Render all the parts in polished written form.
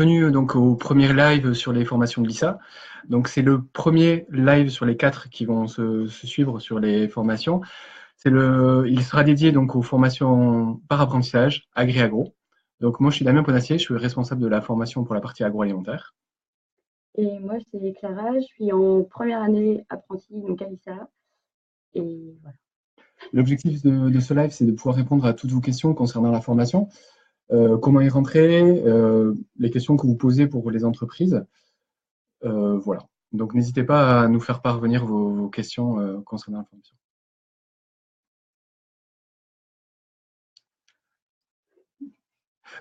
bienvenue donc au premier live sur les formations de l'ISA. Donc c'est le premier live sur les 4 qui vont se suivre sur les formations. Il sera dédié donc aux formations par apprentissage, agri-agro. Donc moi je suis Damien Ponassier, je suis responsable de la formation pour la partie agroalimentaire. Et moi, c'est Clara, je suis en première année apprentie, donc à l'ISA. Et voilà. L'objectif de ce live, c'est de pouvoir répondre à toutes vos questions concernant la formation. Comment y rentrer, les questions que vous posez pour les entreprises. Voilà. Donc n'hésitez pas à nous faire parvenir vos questions concernant la formation.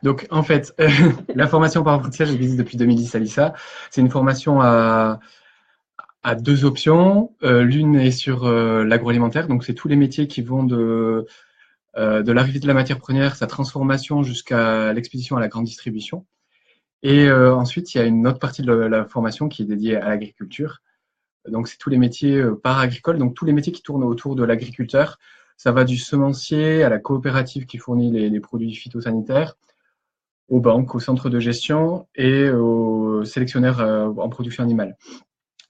Donc en fait, la formation par apprentissage existe depuis 2010 à l'ISA. C'est une formation à 2 options. L'une est sur l'agroalimentaire, donc c'est tous les métiers qui vont de l'arrivée de la matière première, sa transformation jusqu'à l'expédition à la grande distribution. Et ensuite, il y a une autre partie de la formation qui est dédiée à l'agriculture. Donc, c'est tous les métiers para-agricoles, donc tous les métiers qui tournent autour de l'agriculteur. Ça va du semencier à la coopérative qui fournit les produits phytosanitaires, aux banques, aux centres de gestion et aux sélectionneurs en production animale.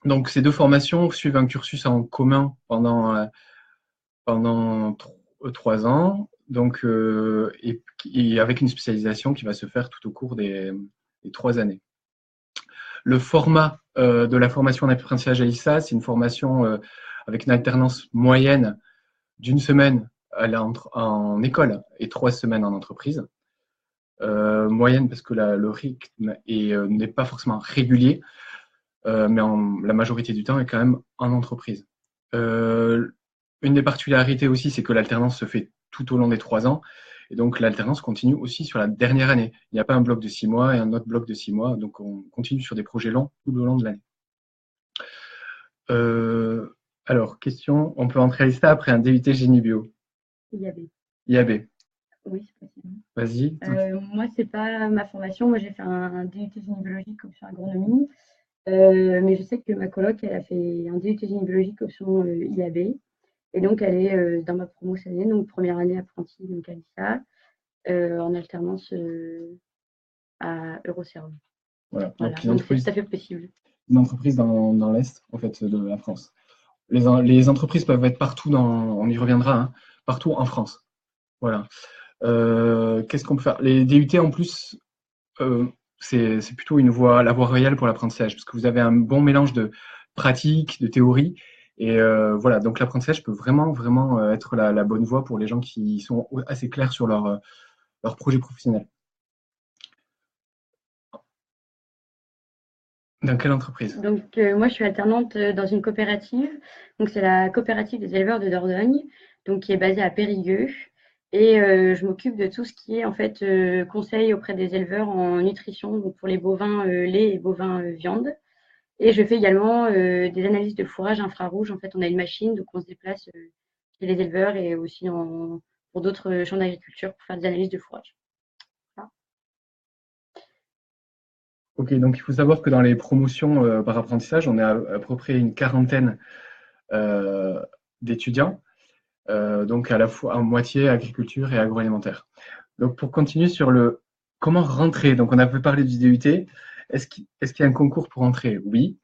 Donc, ces 2 formations suivent un cursus en commun pendant 3 ans, donc, et avec une spécialisation qui va se faire tout au cours des 3 années. Le format de la formation en apprentissage à l'ISA, c'est une formation avec une alternance moyenne d'1 semaine en école et 3 semaines en entreprise. Moyenne parce que le rythme n'est pas forcément régulier, mais la majorité du temps est quand même en entreprise. Une des particularités aussi, c'est que l'alternance se fait tout au long des 3 ans. Et donc, l'alternance continue aussi sur la dernière année. Il n'y a pas un bloc de 6 mois et un autre bloc de 6 mois. Donc, on continue sur des projets longs tout au long de l'année. Alors, question, on peut entrer à l'ISTA après un DUT Génie Bio? IAB. IAB. Oui, c'est possible. Vas-y. Moi, c'est pas ma formation. Moi, j'ai fait un DUT Génie biologique option agronomie. Mais je sais que ma coloc, elle a fait un DUT Génie biologique option IAB. Et donc, elle est dans ma promo cette année, donc première année apprentie donc à l'ISA, en alternance à Euroserve. Voilà. Donc c'est tout à fait possible. Une entreprise dans l'Est, en fait, de la France. Les entreprises peuvent être partout on y reviendra, hein, partout en France. Voilà. Qu'est-ce qu'on peut faire? Les DUT, en plus, c'est plutôt la voie royale pour l'apprentissage, parce que vous avez un bon mélange de pratique, de théorie. Et voilà, donc l'apprentissage peut vraiment être la bonne voie pour les gens qui sont assez clairs sur leur projet professionnel. Dans quelle entreprise? Donc, moi, je suis alternante dans une coopérative. Donc, c'est la coopérative des éleveurs de Dordogne, donc qui est basée à Périgueux. Et je m'occupe de tout ce qui est en fait conseil auprès des éleveurs en nutrition, donc pour les bovins lait et bovins viande. Et je fais également des analyses de fourrage infrarouge. En fait, on a une machine, donc on se déplace chez les éleveurs et aussi pour d'autres champs d'agriculture pour faire des analyses de fourrage. Voilà. Ok, donc il faut savoir que dans les promotions par apprentissage, on est à peu près une quarantaine d'étudiants, donc à la fois en moitié agriculture et agroalimentaire. Donc pour continuer sur le comment rentrer, donc on a peu parlé du DUT. Est-ce qu'il y a un concours pour entrer? Oui.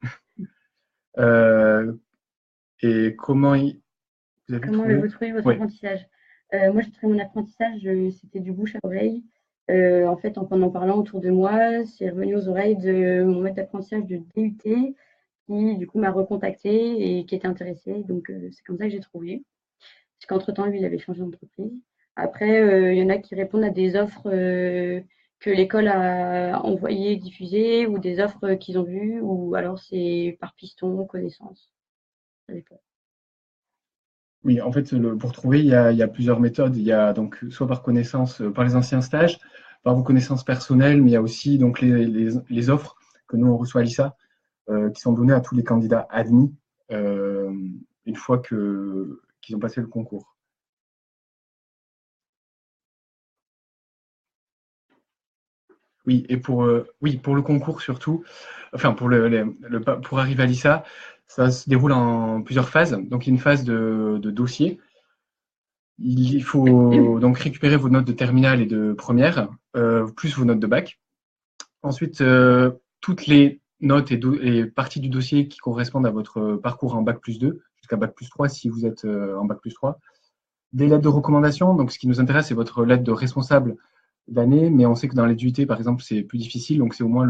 Et comment vous avez Comment trouvé? avez-vous trouvé votre Oui. apprentissage? Moi, j'ai trouvé mon apprentissage, c'était du bouche à oreille. En fait, en parlant autour de moi, c'est revenu aux oreilles de mon maître d'apprentissage de DUT qui, du coup, m'a recontacté et qui était intéressé. Donc, c'est comme ça que j'ai trouvé. Parce qu'entre-temps, lui, il avait changé d'entreprise. Après, il y en a qui répondent à des offres que l'école a envoyées, diffusées, ou des offres qu'ils ont vues, ou alors c'est par piston, connaissance. Ça dépend. Oui, en fait, pour trouver, il y a plusieurs méthodes. Il y a donc soit par connaissance, par les anciens stages, par vos connaissances personnelles, mais il y a aussi donc les offres que nous on reçoit à l'ISA, qui sont données à tous les candidats admis une fois qu'ils ont passé le concours. Oui, et pour le concours surtout, enfin pour arriver à l'ISA, ça se déroule en plusieurs phases. Donc il y a une phase de dossier. Il faut donc récupérer vos notes de terminale et de première, plus vos notes de bac. Ensuite, toutes les notes et parties du dossier qui correspondent à votre parcours en Bac+2 jusqu'à Bac+3 si vous êtes en Bac+3. Des lettres de recommandation. Donc, ce qui nous intéresse, c'est votre lettre de responsable d'année, mais on sait que dans les DUT, par exemple, c'est plus difficile. Donc, c'est au moins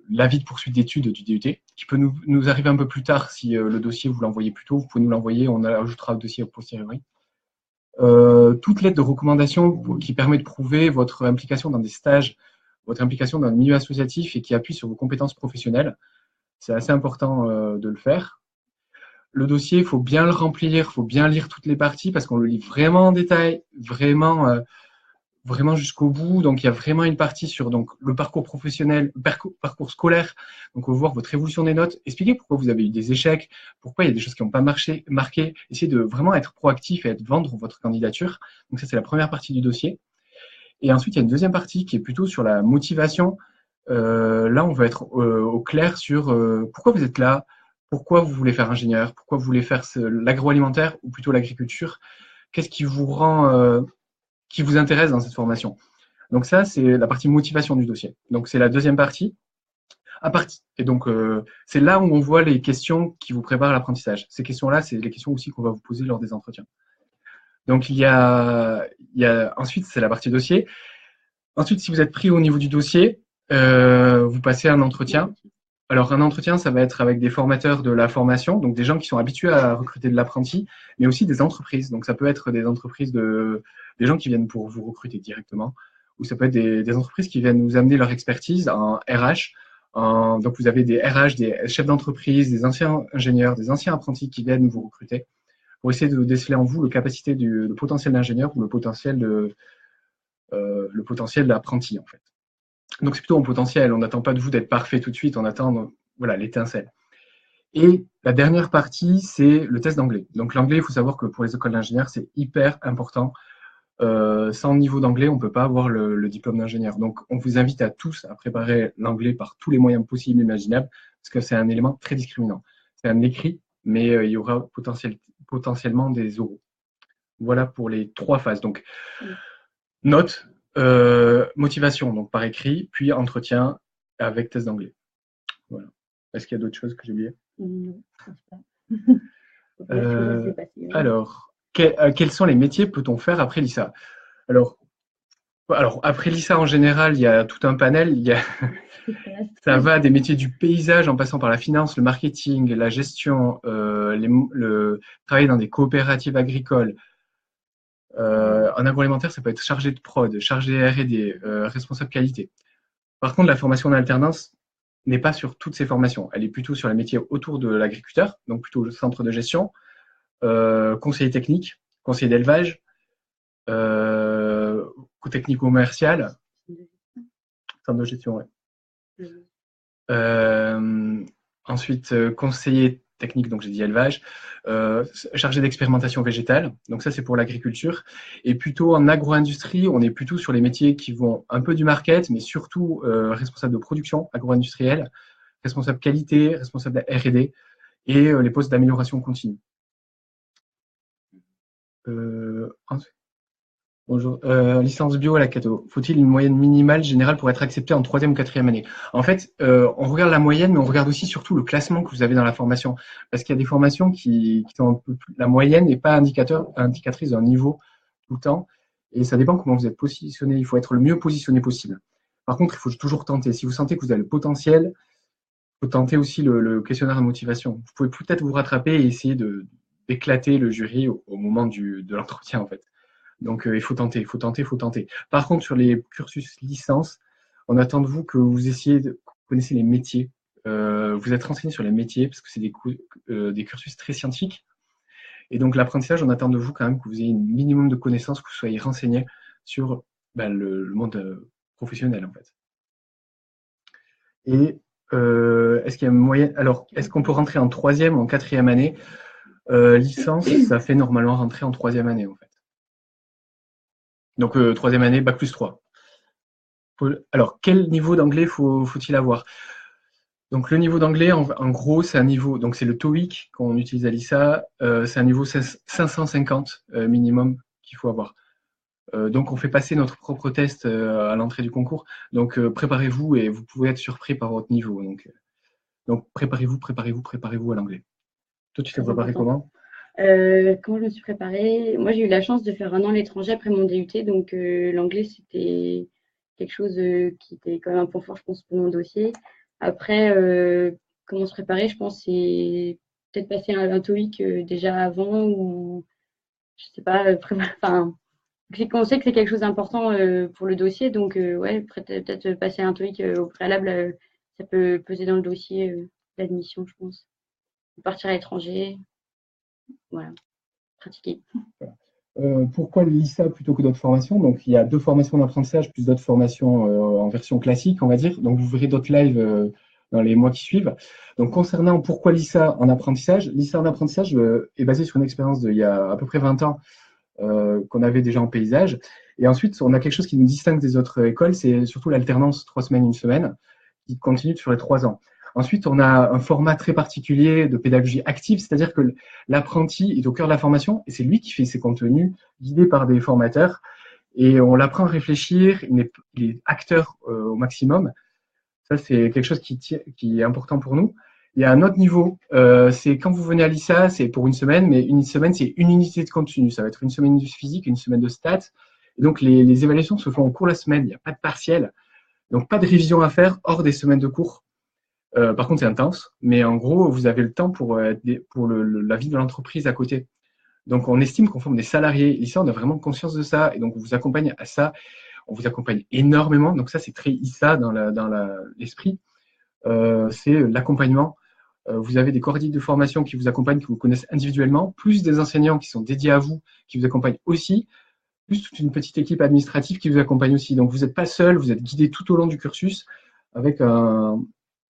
l'avis de poursuite d'études du DUT, qui peut nous arriver un peu plus tard si le dossier, vous l'envoyez plus tôt. Vous pouvez nous l'envoyer, on ajoutera le dossier a posteriori. Toute lettre de recommandation qui permet de prouver votre implication dans des stages, votre implication dans le milieu associatif et qui appuie sur vos compétences professionnelles. C'est assez important de le faire. Le dossier, il faut bien le remplir, il faut bien lire toutes les parties parce qu'on le lit vraiment en détail, vraiment jusqu'au bout. Donc, il y a vraiment une partie sur donc, le parcours professionnel, parcours scolaire. Donc, on va voir votre évolution des notes, expliquer pourquoi vous avez eu des échecs, pourquoi il y a des choses qui n'ont pas marché, marqué. Essayez de vraiment être proactif et vendre votre candidature. Donc, ça, c'est la première partie du dossier. Et ensuite, il y a une deuxième partie qui est plutôt sur la motivation. Là, on va être au clair sur pourquoi vous êtes là, pourquoi vous voulez faire ingénieur, pourquoi vous voulez faire l'agroalimentaire ou plutôt l'agriculture. Qu'est-ce qui vous rend, qui vous intéresse dans cette formation. Donc ça, c'est la partie motivation du dossier. Donc c'est la deuxième partie. Et donc c'est là où on voit les questions qui vous préparent à l'apprentissage. Ces questions-là, c'est les questions aussi qu'on va vous poser lors des entretiens. Donc il y a ensuite, c'est la partie dossier. Ensuite, si vous êtes pris au niveau du dossier, vous passez un entretien. Alors, un entretien, ça va être avec des formateurs de la formation, donc des gens qui sont habitués à recruter de l'apprenti, mais aussi des entreprises. Donc, ça peut être des entreprises des gens qui viennent pour vous recruter directement, ou ça peut être des entreprises qui viennent nous amener leur expertise en RH. Donc, vous avez des RH, des chefs d'entreprise, des anciens ingénieurs, des anciens apprentis qui viennent vous recruter pour essayer de déceler en vous le potentiel d'ingénieur ou le potentiel d'apprenti, en fait. Donc, c'est plutôt en potentiel. On n'attend pas de vous d'être parfait tout de suite. On attend l'étincelle. Et la dernière partie, c'est le test d'anglais. Donc, l'anglais, il faut savoir que pour les écoles d'ingénieurs, c'est hyper important. Sans niveau d'anglais, on ne peut pas avoir le diplôme d'ingénieur. Donc, on vous invite à tous à préparer l'anglais par tous les moyens possibles et imaginables, parce que c'est un élément très discriminant. C'est un écrit, mais il y aura potentiellement des oraux. Voilà pour les 3 phases. Donc, notes, motivation, donc par écrit, puis entretien avec test d'anglais. Voilà. Est-ce qu'il y a d'autres choses que j'ai oubliées? Non, je pense pas. Alors, quels sont les métiers peut-on faire après l'ISA? Alors, après l'ISA, en général, il y a tout un panel. Ça va des métiers du paysage en passant par la finance, le marketing, la gestion, travailler dans des coopératives agricoles. En agroalimentaire, ça peut être chargé de prod, chargé R&D, responsable qualité. Par contre, la formation en alternance n'est pas sur toutes ces formations. Elle est plutôt sur les métiers autour de l'agriculteur, donc plutôt le centre de gestion, conseiller technique, conseiller d'élevage, technico-commercial, centre de gestion, ouais. Ensuite, conseiller technique, donc j'ai dit élevage, chargé d'expérimentation végétale, donc ça c'est pour l'agriculture, et plutôt en agro-industrie, on est plutôt sur les métiers qui vont un peu du market, mais surtout responsable de production agro-industrielle, responsable qualité, responsable de R&D, et les postes d'amélioration continue. Ensuite. Bonjour. Licence bio à la Cato. Faut-il une moyenne minimale générale pour être accepté en 3e ou 4e année? En fait, on regarde la moyenne, mais on regarde aussi surtout le classement que vous avez dans la formation. Parce qu'il y a des formations qui sont un peu plus... La moyenne n'est pas indicatrice d'un niveau tout le temps. Et ça dépend comment vous êtes positionné. Il faut être le mieux positionné possible. Par contre, il faut toujours tenter. Si vous sentez que vous avez le potentiel, il faut tenter aussi le questionnaire de motivation. Vous pouvez peut-être vous rattraper et essayer d'éclater le jury au moment de l'entretien, en fait. Donc, il faut tenter. Par contre, sur les cursus licence, on attend de vous que vous connaissez les métiers. Vous êtes renseigné sur les métiers parce que c'est des cursus très scientifiques. Et donc, l'apprentissage, on attend de vous quand même que vous ayez un minimum de connaissances, que vous soyez renseigné sur le monde professionnel, en fait. Et est-ce qu'il y a une moyenne? Alors, est-ce qu'on peut rentrer en 3e ou en 4e année? Licence, ça fait normalement rentrer en 3e année, en fait. Donc, 3e année, Bac+3. Alors, quel niveau d'anglais faut-il avoir? Donc, le niveau d'anglais, en gros, c'est un niveau, donc c'est le TOEIC qu'on utilise à l'ISA, c'est un niveau 550 minimum qu'il faut avoir. Donc, on fait passer notre propre test à l'entrée du concours. Donc, préparez-vous et vous pouvez être surpris par votre niveau. Donc préparez-vous à l'anglais. Toi, tu t'es Très préparé important. comment? Comment je me suis préparée? Moi, j'ai eu la chance de faire un an à l'étranger après mon DUT, donc l'anglais, c'était quelque chose qui était quand même un point fort, je pense, pour mon dossier. Après, comment se préparer? Je pense c'est peut-être passer un TOEIC déjà avant ou je sais pas, enfin, on sait que c'est quelque chose d'important pour le dossier, donc ouais, peut-être passer un TOEIC au préalable, ça peut peser dans le dossier d'admission, je pense. Partir à l'étranger, voilà, pratiquer. Pourquoi l'ISA plutôt que d'autres formations? Donc, il y a 2 formations d'apprentissage plus d'autres formations en version classique, on va dire. Donc, vous verrez d'autres lives dans les mois qui suivent. Donc, concernant pourquoi l'ISA en apprentissage, l'ISA en apprentissage est basé sur une expérience d'il y a à peu près 20 ans qu'on avait déjà en paysage. Et ensuite, on a quelque chose qui nous distingue des autres écoles, c'est surtout l'alternance 3 semaines, 1 semaine, qui continue sur les 3 ans. Ensuite, on a un format très particulier de pédagogie active, c'est-à-dire que l'apprenti est au cœur de la formation et c'est lui qui fait ses contenus, guidé par des formateurs. Et on l'apprend à réfléchir, il est acteur au maximum. Ça, c'est quelque chose qui est important pour nous. Il y a un autre niveau, c'est quand vous venez à l'ISA, c'est pour 1 semaine, mais 1 semaine, c'est une unité de contenu. Ça va être 1 semaine de physique, 1 semaine de stats. Et donc, les évaluations se font au cours de la semaine. Il n'y a pas de partiel. Donc, pas de révision à faire hors des semaines de cours. Par contre, c'est intense, mais en gros, vous avez le temps pour la vie de l'entreprise à côté. Donc, on estime qu'on forme des salariés. Ici, on a vraiment conscience de ça, et donc on vous accompagne à ça. On vous accompagne énormément. Donc, ça, c'est très ISA dans l'esprit. C'est l'accompagnement. Vous avez des coordinateurs de formation qui vous accompagnent, qui vous connaissent individuellement, plus des enseignants qui sont dédiés à vous, qui vous accompagnent aussi, plus toute une petite équipe administrative qui vous accompagne aussi. Donc, vous n'êtes pas seul, vous êtes guidé tout au long du cursus avec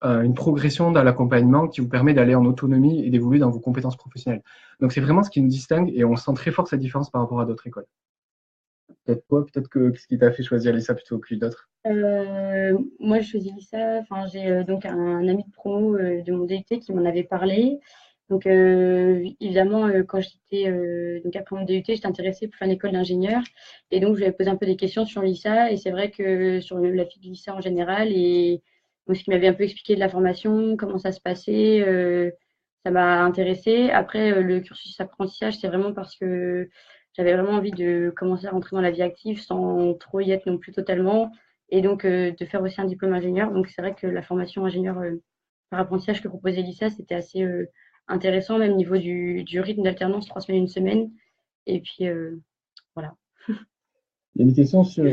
une progression dans l'accompagnement qui vous permet d'aller en autonomie et d'évoluer dans vos compétences professionnelles. Donc, c'est vraiment ce qui nous distingue et on sent très fort cette différence par rapport à d'autres écoles. Peut-être toi, peut-être que ce qui t'a fait choisir l'ISA plutôt que d'autres. Moi, je choisis l'ISA. Enfin, j'ai donc un ami de promo de mon DUT qui m'en avait parlé. Donc, évidemment, quand j'étais donc après mon DUT, j'étais intéressée pour faire une école d'ingénieur. Et donc, je lui ai posé un peu des questions sur l'ISA. Et c'est vrai que sur la fille de l'ISA en général, et donc, ce qui m'avait un peu expliqué de la formation, comment ça se passait, ça m'a intéressée. Après, le cursus apprentissage, c'est vraiment parce que j'avais vraiment envie de commencer à rentrer dans la vie active sans trop y être non plus totalement. Et donc, de faire aussi un diplôme ingénieur. Donc, c'est vrai que la formation ingénieur par apprentissage que proposait l'ISA, c'était assez intéressant, même au niveau du rythme d'alternance, 3 semaines, 1 semaine. Et puis, voilà. Il y a des questions sur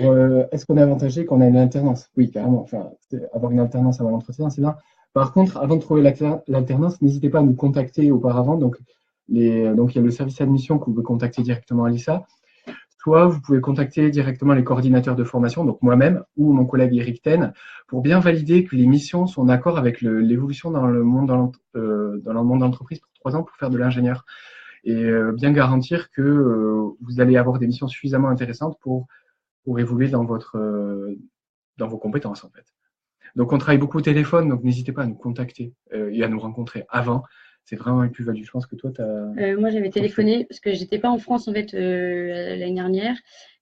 est-ce qu'on est avantagé quand on a une alternance? Oui, carrément. Enfin, avoir une alternance avant l'entretien, c'est bien. Par contre, avant de trouver l'alternance, n'hésitez pas à nous contacter auparavant. Donc, il y a le service admission que vous pouvez contacter directement à l'ISA. Soit vous pouvez contacter directement les coordinateurs de formation, donc moi-même ou mon collègue Eric Ten, pour bien valider que les missions sont en accord avec l'évolution dans le monde de l'entreprise pour 3 ans pour faire de l'ingénieur. Et bien garantir que vous allez avoir des missions suffisamment intéressantes pour évoluer dans vos compétences en fait. Donc on travaille beaucoup au téléphone, donc n'hésitez pas à nous contacter et à nous rencontrer avant. C'est vraiment une plus-value. Je pense que toi, tu as Moi, j'avais téléphoné parce que j'étais pas en France en fait l'année dernière,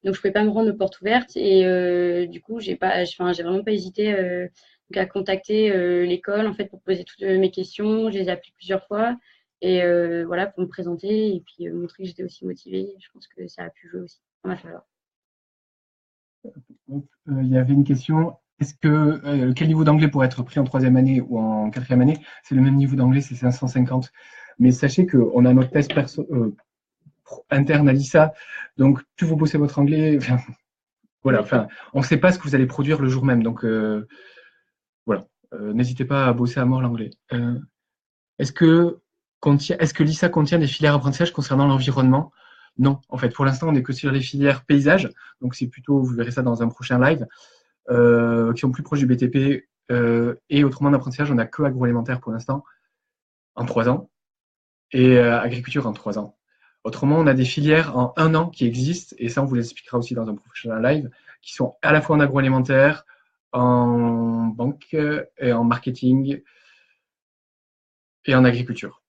donc je pouvais pas me rendre aux portes ouvertes et du coup, j'ai vraiment pas hésité à contacter l'école en fait pour poser toutes mes questions. Je les ai appelées plusieurs fois et voilà pour me présenter et puis montrer que j'étais aussi motivée. Je pense que ça a pu jouer aussi en ma faveur. Il y avait une question. Est-ce que quel niveau d'anglais pour être pris en 3e année ou en 4e année? C'est le même niveau d'anglais, c'est 550. Mais sachez qu'on a notre test interne à l'ISA. Donc, plus vous bossez votre anglais, voilà, enfin, on ne sait pas ce que vous allez produire le jour même. Donc, voilà, n'hésitez pas à bosser à mort l'anglais. Est-ce que l'ISA contient des filières apprentissage concernant l'environnement? Non, en fait, pour l'instant, on n'est que sur les filières paysage. Donc, c'est plutôt, vous verrez ça dans un prochain live, qui sont plus proches du BTP. Et autrement, d'apprentissage, on n'a que agroalimentaire pour l'instant, en 3 ans, et agriculture en 3 ans. Autrement, on a des filières en 1 an qui existent, et ça, on vous l'expliquera aussi dans un prochain live, qui sont à la fois en agroalimentaire, en banque et en marketing et en agriculture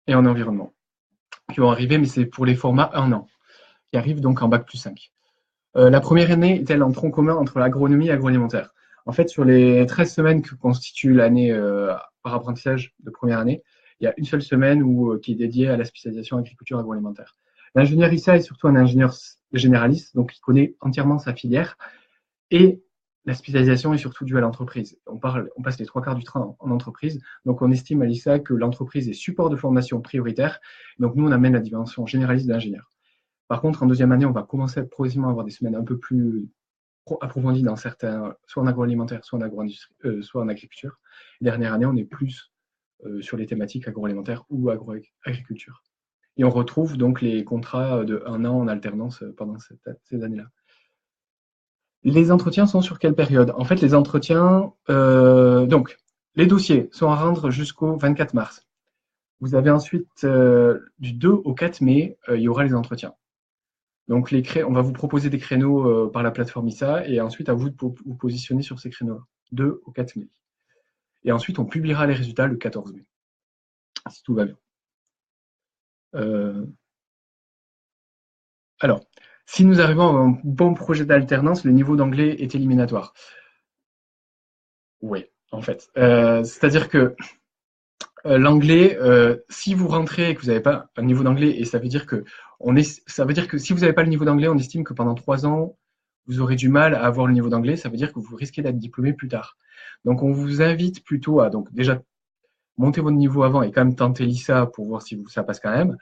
et en environnement qui vont arriver, mais c'est pour les formats 1 an. qui arrivent donc en bac+5. La première année est-elle en tronc commun entre l'agronomie et l'agroalimentaire? En fait, sur les 13 semaines que constitue l'année par apprentissage de première année, il y a une seule semaine qui est dédiée à la spécialisation agriculture agroalimentaire. L'ingénieur ISA est surtout un ingénieur généraliste, donc il connaît entièrement sa filière. Et la spécialisation est surtout due à l'entreprise. On passe les 3 quarts du temps en entreprise, donc on estime à l'ISA que l'entreprise est support de formation prioritaire. Donc nous, on amène la dimension généraliste d'ingénieur. Par contre, en deuxième année, on va commencer progressivement à avoir des semaines un peu plus approfondies dans certains, soit en agroalimentaire, soit en agro-industrie, soit en agriculture. Dernière année, on est plus sur les thématiques agroalimentaires ou agriculture. Et on retrouve donc les contrats de 1 an en alternance pendant ces années-là. Les entretiens sont sur quelle période? En fait, les entretiens, donc, les dossiers sont à rendre jusqu'au 24 mars. Vous avez ensuite, du 2 au 4 mai, il y aura les entretiens. Donc, on va vous proposer des créneaux par la plateforme ISA et ensuite à vous de vous positionner sur ces créneaux-là, 2 au 4 mai. Et ensuite, on publiera les résultats le 14 mai, si tout va bien. Alors, si nous arrivons à un bon projet d'alternance, le niveau d'anglais est éliminatoire. Oui, en fait. C'est-à-dire que l'anglais, si vous rentrez et que vous n'avez pas un niveau d'anglais, et ça veut dire que si vous n'avez pas le niveau d'anglais, on estime que pendant 3 ans, vous aurez du mal à avoir le niveau d'anglais, ça veut dire que vous risquez d'être diplômé plus tard. Donc on vous invite plutôt à donc déjà monter votre niveau avant et quand même tenter l'ISA pour voir si ça passe quand même.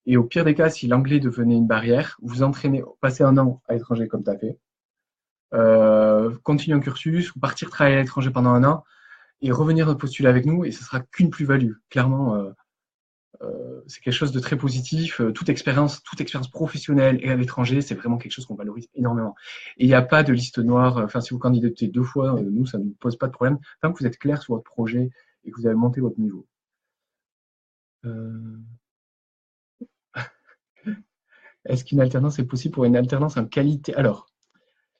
Et au pire des cas, si l'anglais devenait une barrière, vous entraînez, passez 1 an à l'étranger comme tu as fait, continuer un cursus ou partir travailler à l'étranger pendant 1 an et revenir postuler avec nous et ce sera qu'une plus-value. Clairement, c'est quelque chose de très positif. Toute expérience professionnelle et à l'étranger, c'est vraiment quelque chose qu'on valorise énormément. Et il n'y a pas de liste noire. Enfin, si vous candidatez 2 fois, nous, ça ne nous pose pas de problème. Tant que vous êtes clair sur votre projet et que vous avez monté votre niveau. Est-ce qu'une alternance est possible pour une alternance en qualité? Alors,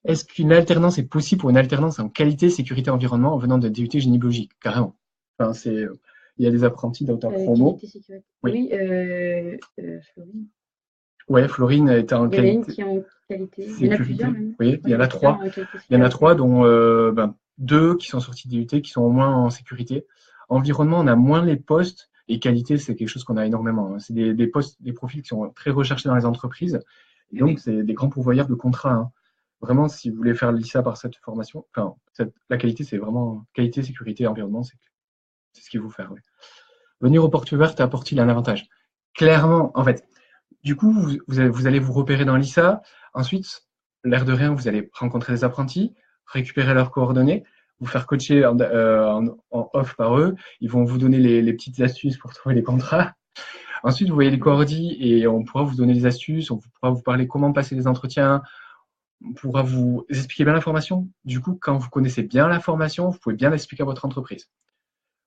est-ce qu'une alternance est possible pour une alternance en qualité, sécurité, environnement en venant de DUT génie biologique? Carrément. Enfin, il y a des apprentis dans ta promo. Qualité, sécurité. Oui, Florine. Ouais, Florine était en Il y en a une qualité. qui est en qualité. Il y en a Sécurité. plusieurs même. Oui, il y en a 3. Il y en a 3, dont 2 qui sont sortis DUT, qui sont au moins en sécurité. Environnement, on a moins les postes. Et qualité, c'est quelque chose qu'on a énormément. C'est des postes, des profils qui sont très recherchés dans les entreprises. Et donc, c'est des grands pourvoyeurs de contrats. Hein. Vraiment, si vous voulez faire l'ISA par cette formation, enfin, la qualité, c'est vraiment qualité, sécurité, environnement, c'est ce qu'il faut faire. Ouais. Venir aux portes ouvertes apporte-t-il un avantage? Clairement, en fait, du coup, vous allez vous repérer dans l'ISA. Ensuite, l'air de rien, vous allez rencontrer des apprentis, récupérer leurs coordonnées, vous faire coacher en off par eux. Ils vont vous donner les petites astuces pour trouver les contrats. Ensuite, vous voyez les coordis et on pourra vous donner des astuces, on pourra vous parler comment passer les entretiens, on pourra vous expliquer bien la formation. Du coup, quand vous connaissez bien la formation, vous pouvez bien l'expliquer à votre entreprise.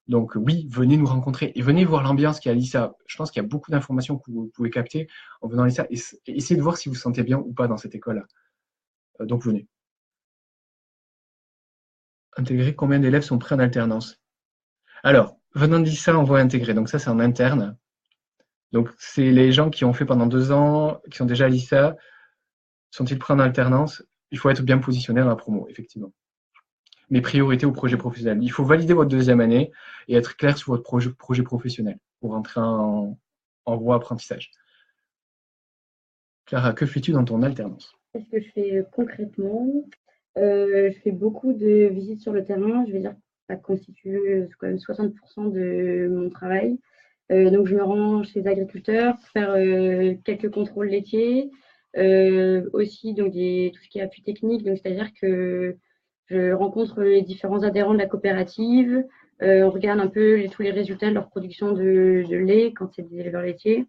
Donc oui, venez nous rencontrer et venez voir l'ambiance qu'il y a à l'ISA. Je pense qu'il y a beaucoup d'informations que vous pouvez capter en venant à l'ISA et essayez de voir si vous vous sentez bien ou pas dans cette école-là. Donc venez. Intégrer, combien d'élèves sont prêts en alternance? Alors, venant de l'ISA, on voit intégrer. Donc ça, c'est en interne. Donc c'est les gens qui ont fait pendant 2 ans, qui sont déjà à l'ISA. Sont-ils prêts en alternance? Il faut être bien positionné dans la promo, effectivement. Mais priorité au projet professionnel. Il faut valider votre deuxième année et être clair sur votre projet professionnel pour rentrer en voie apprentissage. Clara, que fais-tu dans ton alternance? Qu'est-ce que je fais concrètement? Je fais beaucoup de visites sur le terrain. Je vais dire que ça constitue quand même 60% de mon travail. Donc, je me rends chez les agriculteurs pour faire quelques contrôles laitiers. Aussi, donc, tout ce qui est appui technique. Donc, c'est-à-dire que je rencontre les différents adhérents de la coopérative. On regarde un peu tous les résultats de leur production de lait quand c'est des éleveurs laitiers.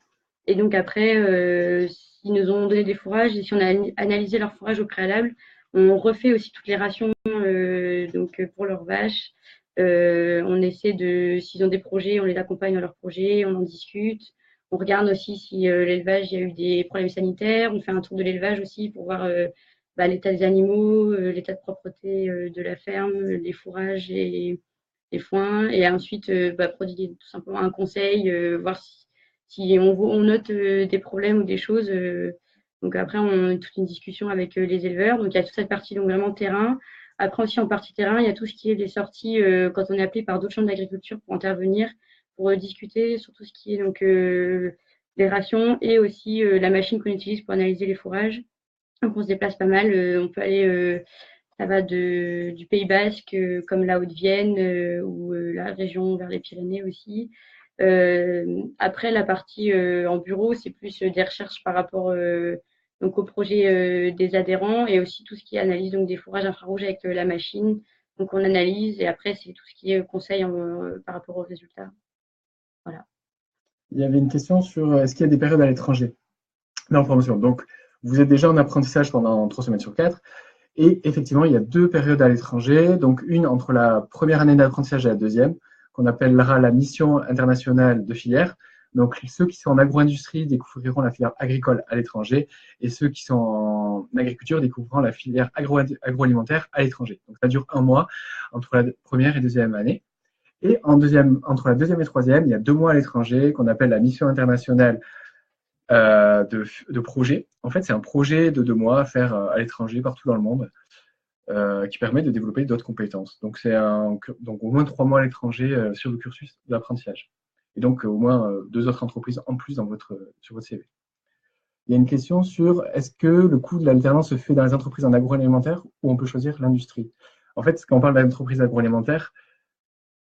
Et donc après, s'ils nous ont donné des fourrages et si on a analysé leur fourrage au préalable, on refait aussi toutes les rations donc pour leurs vaches. On essaie s'ils ont des projets, on les accompagne dans leurs projets, on en discute. On regarde aussi si l'élevage, il y a eu des problèmes sanitaires. On fait un tour de l'élevage aussi pour voir l'état des animaux, l'état de propreté de la ferme, les fourrages et les foins. Et ensuite, prodiguer tout simplement un conseil, voir si on note des problèmes ou des choses, Donc après, on a toute une discussion avec les éleveurs. Donc il y a toute cette partie donc vraiment terrain. Après aussi en partie terrain, il y a tout ce qui est des sorties quand on est appelé par d'autres chambres d'agriculture pour intervenir, pour discuter sur tout ce qui est donc les rations et aussi la machine qu'on utilise pour analyser les fourrages. Donc on se déplace pas mal. On peut aller, ça va du Pays Basque, comme la Haute-Vienne ou la région vers les Pyrénées aussi. Après, la partie en bureau, c'est plus des recherches par rapport donc au projet des adhérents et aussi tout ce qui est analyse donc des fourrages infrarouges avec la machine. Donc on analyse et après c'est tout ce qui est conseil par rapport aux résultats. Voilà. Il y avait une question sur est-ce qu'il y a des périodes à l'étranger dans la formation. Donc, vous êtes déjà en apprentissage pendant 3 semaines sur 4. Et effectivement, il y a 2 périodes à l'étranger. Donc, une entre la première année d'apprentissage et la deuxième, qu'on appellera la mission internationale de filière. Donc, ceux qui sont en agro-industrie découvriront la filière agricole à l'étranger et ceux qui sont en agriculture découvriront la filière agroalimentaire à l'étranger. Donc, ça dure 1 mois entre la première et deuxième année. Et entre la deuxième et troisième, il y a 2 mois à l'étranger qu'on appelle la mission internationale de projet. En fait, c'est un projet de 2 mois à faire à l'étranger, partout dans le monde, qui permet de développer d'autres compétences. Donc, donc au moins 3 mois à l'étranger sur le cursus d'apprentissage. Et donc, au moins 2 autres entreprises en plus sur votre CV. Il y a une question sur est-ce que le coût de l'alternance se fait dans les entreprises en agroalimentaire ou on peut choisir l'industrie. En fait, quand on parle d'entreprise agroalimentaire,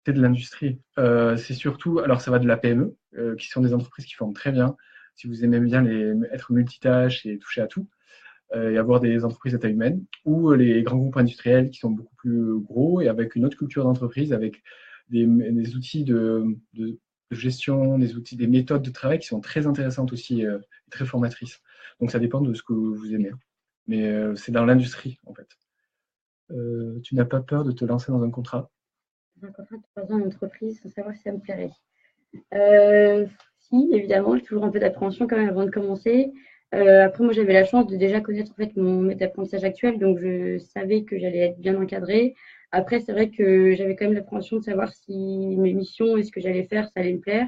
c'est de l'industrie. C'est surtout, alors ça va de la PME, qui sont des entreprises qui forment très bien. Si vous aimez bien être multitâche et toucher à tout, et avoir des entreprises à taille humaine, ou les grands groupes industriels qui sont beaucoup plus gros et avec une autre culture d'entreprise, avec des outils de gestion, des méthodes de travail qui sont très intéressantes aussi, très formatrices. Donc ça dépend de ce que vous aimez. Mais c'est dans l'industrie, en fait. Tu n'as pas peur de te lancer dans un contrat? Un contrat de 3 ans en entreprise sans savoir si ça me plairait. Si, évidemment, j'ai toujours un peu d'appréhension quand même avant de commencer. Après, moi, j'avais la chance de déjà connaître en fait mon maître d'apprentissage actuel, donc je savais que j'allais être bien encadrée. Après, c'est vrai que j'avais quand même l'appréhension de savoir si mes missions et ce que j'allais faire, ça allait me plaire.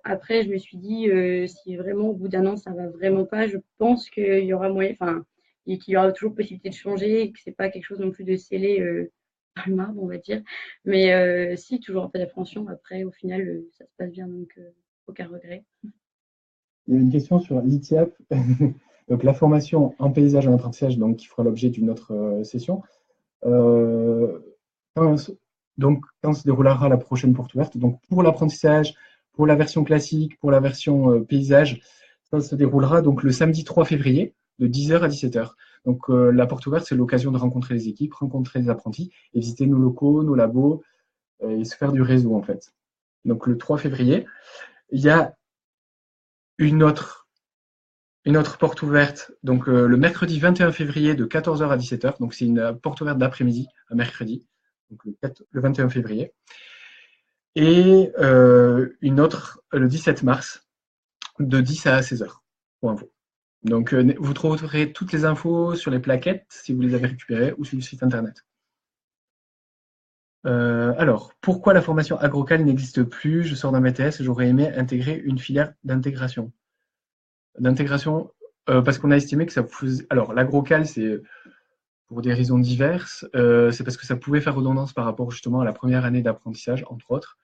Après, je me suis dit, si vraiment au bout d'1 an, ça va vraiment pas, je pense qu'il y aura moyen, enfin, et qu'il y aura toujours possibilité de changer et que c'est pas quelque chose non plus de scellé dans le marbre, on va dire. Mais si, toujours un peu d'appréhension. Après, au final, ça se passe bien, donc aucun regret. Il y a une question sur l'ITIAP, donc la formation en paysage et en apprentissage, donc qui fera l'objet d'une autre session. Quand se déroulera la prochaine porte ouverte? Donc pour l'apprentissage, pour la version classique, pour la version paysage, ça se déroulera donc le samedi 3 février de 10h à 17h. Donc la porte ouverte, c'est l'occasion de rencontrer les équipes, rencontrer les apprentis et visiter nos locaux, nos labos et se faire du réseau en fait. Donc le 3 février, il y a une autre porte ouverte, donc le mercredi 21 février de 14h à 17h. Donc c'est une porte ouverte d'après-midi, un mercredi, donc le 21 février. Et une autre le 17 mars de 10 à 16h pour info. Donc vous trouverez toutes les infos sur les plaquettes si vous les avez récupérées ou sur le site internet. Alors, pourquoi la formation agrocale n'existe plus? Je sors d'un BTS et j'aurais aimé intégrer une filière d'intégration. Parce qu'on a estimé que ça faisait. Alors, l'agrocal, c'est pour des raisons diverses. C'est parce que ça pouvait faire redondance par rapport justement à la première année d'apprentissage, entre autres.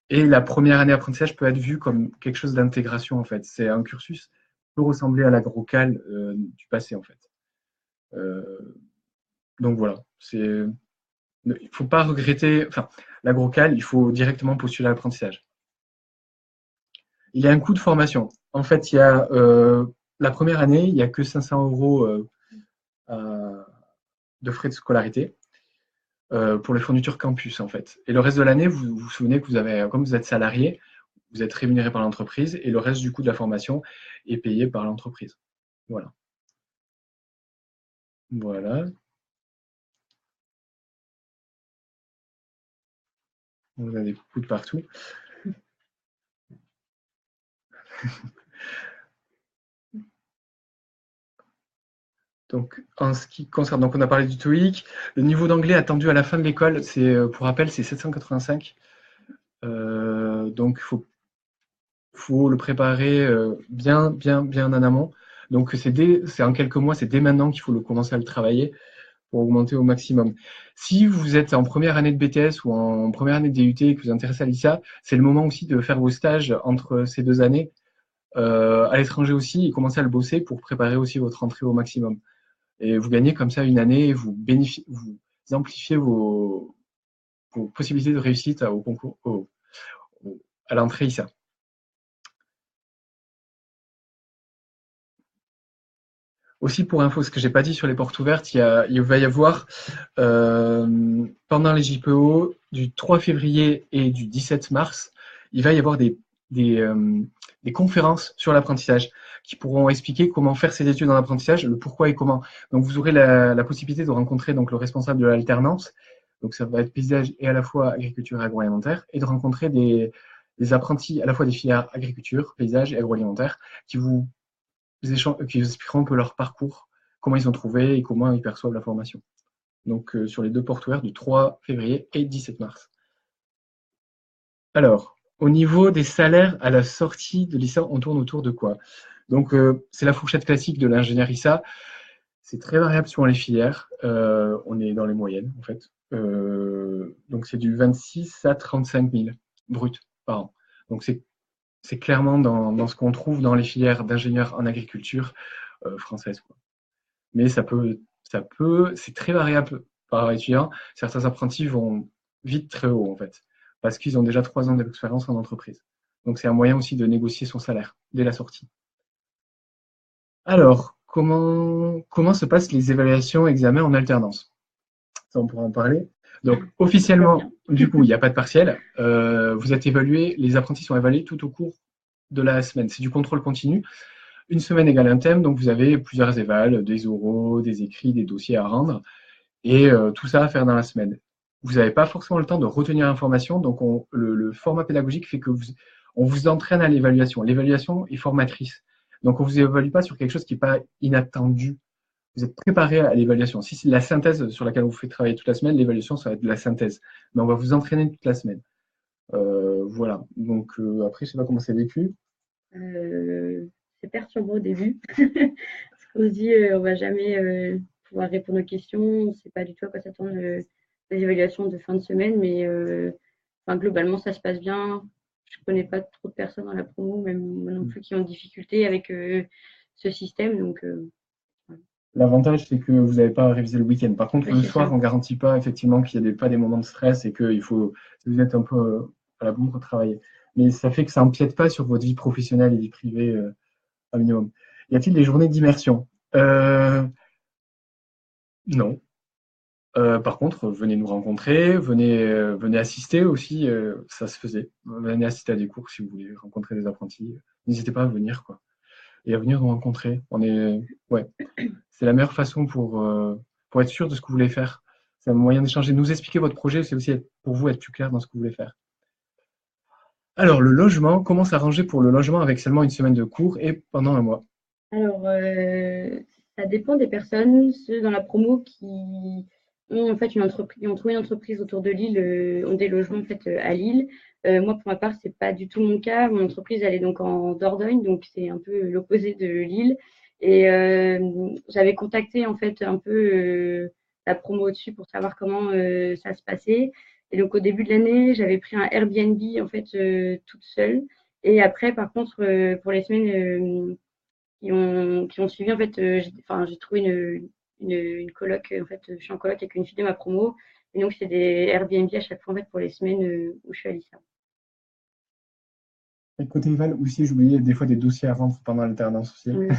Et la première année d'apprentissage peut être vue comme quelque chose d'intégration, en fait. C'est un cursus qui peut ressembler à l'agrocal du passé, en fait. Donc voilà. Il ne faut pas regretter. Enfin, l'agrocal, il faut directement postuler à l'apprentissage. Il y a un coût de formation. En fait, il y a la première année, il n'y a que 500 € de frais de scolarité pour les fournitures campus, en fait. Et le reste de l'année, vous vous souvenez que vous avez, comme vous êtes salarié, vous êtes rémunéré par l'entreprise et le reste du coût de la formation est payé par l'entreprise. Voilà. Voilà. On a des coups de partout. Donc, en ce qui concerne, donc on a parlé du TOEIC. Le niveau d'anglais attendu à la fin de l'école, c'est, pour rappel, c'est 785. Donc, faut le préparer bien en amont. Donc, c'est en quelques mois, c'est dès maintenant qu'il faut commencer à le travailler pour augmenter au maximum. Si vous êtes en première année de BTS ou en première année de DUT et que vous vous intéressez à l'ISA, c'est le moment aussi de faire vos stages entre ces 2 années à l'étranger aussi et commencer à le bosser pour préparer aussi votre entrée au maximum. Et vous gagnez comme ça une année et vous amplifiez vos possibilités de réussite au concours, à l'entrée ISA. Aussi pour info, ce que j'ai pas dit sur les portes ouvertes, il va y avoir pendant les JPO du 3 février et du 17 mars, il va y avoir des conférences sur l'apprentissage qui pourront expliquer comment faire ses études en apprentissage, le pourquoi et comment. Donc vous aurez la possibilité de rencontrer donc le responsable de l'alternance, donc ça va être paysage et à la fois agriculture et agroalimentaire, et de rencontrer des apprentis à la fois des filières agriculture, paysage et agroalimentaire qui vous expliqueront un peu leur parcours, comment ils ont trouvé et comment ils perçoivent la formation. Donc sur les 2 portes ouvertes du 3 février et 17 mars. Alors, au niveau des salaires à la sortie de l'ISA, on tourne autour de quoi? Donc c'est la fourchette classique de l'ingénieur ISA. C'est très variable selon les filières. On est dans les moyennes en fait. Donc c'est du 26 à 35 000 brut par an. Donc c'est clairement dans ce qu'on trouve dans les filières d'ingénieurs en agriculture françaises. Mais c'est très variable par étudiant. Certains apprentis vont vite très haut en fait, parce qu'ils ont déjà 3 ans d'expérience en entreprise. Donc c'est un moyen aussi de négocier son salaire dès la sortie. Alors, comment se passent les évaluations examens en alternance? Ça, on pourra en parler. Donc, officiellement, du coup, il n'y a pas de partiel. Vous êtes évalué, les apprentis sont évalués tout au cours de la semaine. C'est du contrôle continu. Une semaine égale un thème, donc vous avez plusieurs évals, des oraux, des écrits, des dossiers à rendre, et tout ça à faire dans la semaine. Vous n'avez pas forcément le temps de retenir l'information, donc le format pédagogique fait que on vous entraîne à l'évaluation. L'évaluation est formatrice. Donc on ne vous évalue pas sur quelque chose qui n'est pas inattendu. Vous êtes préparé à l'évaluation. Si c'est la synthèse sur laquelle on vous fait travailler toute la semaine, l'évaluation, ça va être de la synthèse. Mais on va vous entraîner toute la semaine. Voilà. Donc après, je ne sais pas comment c'est vécu. C'est perturbant au début. Parce qu'on se dit, on va jamais pouvoir répondre aux questions. On ne sait pas du tout à quoi s'attendre les évaluations de fin de semaine. Mais globalement, ça se passe bien. Je ne connais pas trop de personnes dans la promo, même moi non plus, qui ont des difficultés avec ce système. Donc, l'avantage, c'est que vous n'avez pas à réviser le week-end. Par contre, oui, le soir, on ne garantit pas effectivement qu'il n'y ait pas des moments de stress et que vous êtes un peu à la bourre pour travailler. Mais ça fait que ça n'empiète pas sur votre vie professionnelle et vie privée un minimum. Y a-t-il des journées d'immersion? Non. Par contre, venez nous rencontrer, venez assister aussi, ça se faisait. Venez assister à des cours si vous voulez rencontrer des apprentis. N'hésitez pas à venir, quoi. Et à venir nous rencontrer. Ouais. C'est la meilleure façon pour être sûr de ce que vous voulez faire. C'est un moyen d'échanger. Nous expliquer votre projet, c'est aussi pour vous être plus clair dans ce que vous voulez faire. Alors, le logement, comment s'arranger pour le logement avec seulement une semaine de cours et pendant un mois? Alors, ça dépend des personnes. Ceux dans la promo qui ont en fait ont trouvé une entreprise autour de Lille, ont des logements en fait à Lille. Moi, pour ma part, c'est pas du tout mon cas. Mon entreprise, elle est donc en Dordogne, donc c'est un peu l'opposé de Lille. Et j'avais contacté en fait un peu la promo au-dessus pour savoir comment ça se passait. Et donc au début de l'année, j'avais pris un Airbnb en fait toute seule. Et après, par contre, pour les semaines qui ont suivi. En fait, j'ai trouvé une coloc. En fait, je suis en coloc avec une fille de ma promo. Et donc, c'est des Airbnb à chaque fois en fait, pour les semaines où je suis à l'ISA. Et côté Val, aussi, j'oubliais des fois des dossiers à rendre pendant l'alternance aussi. Oui.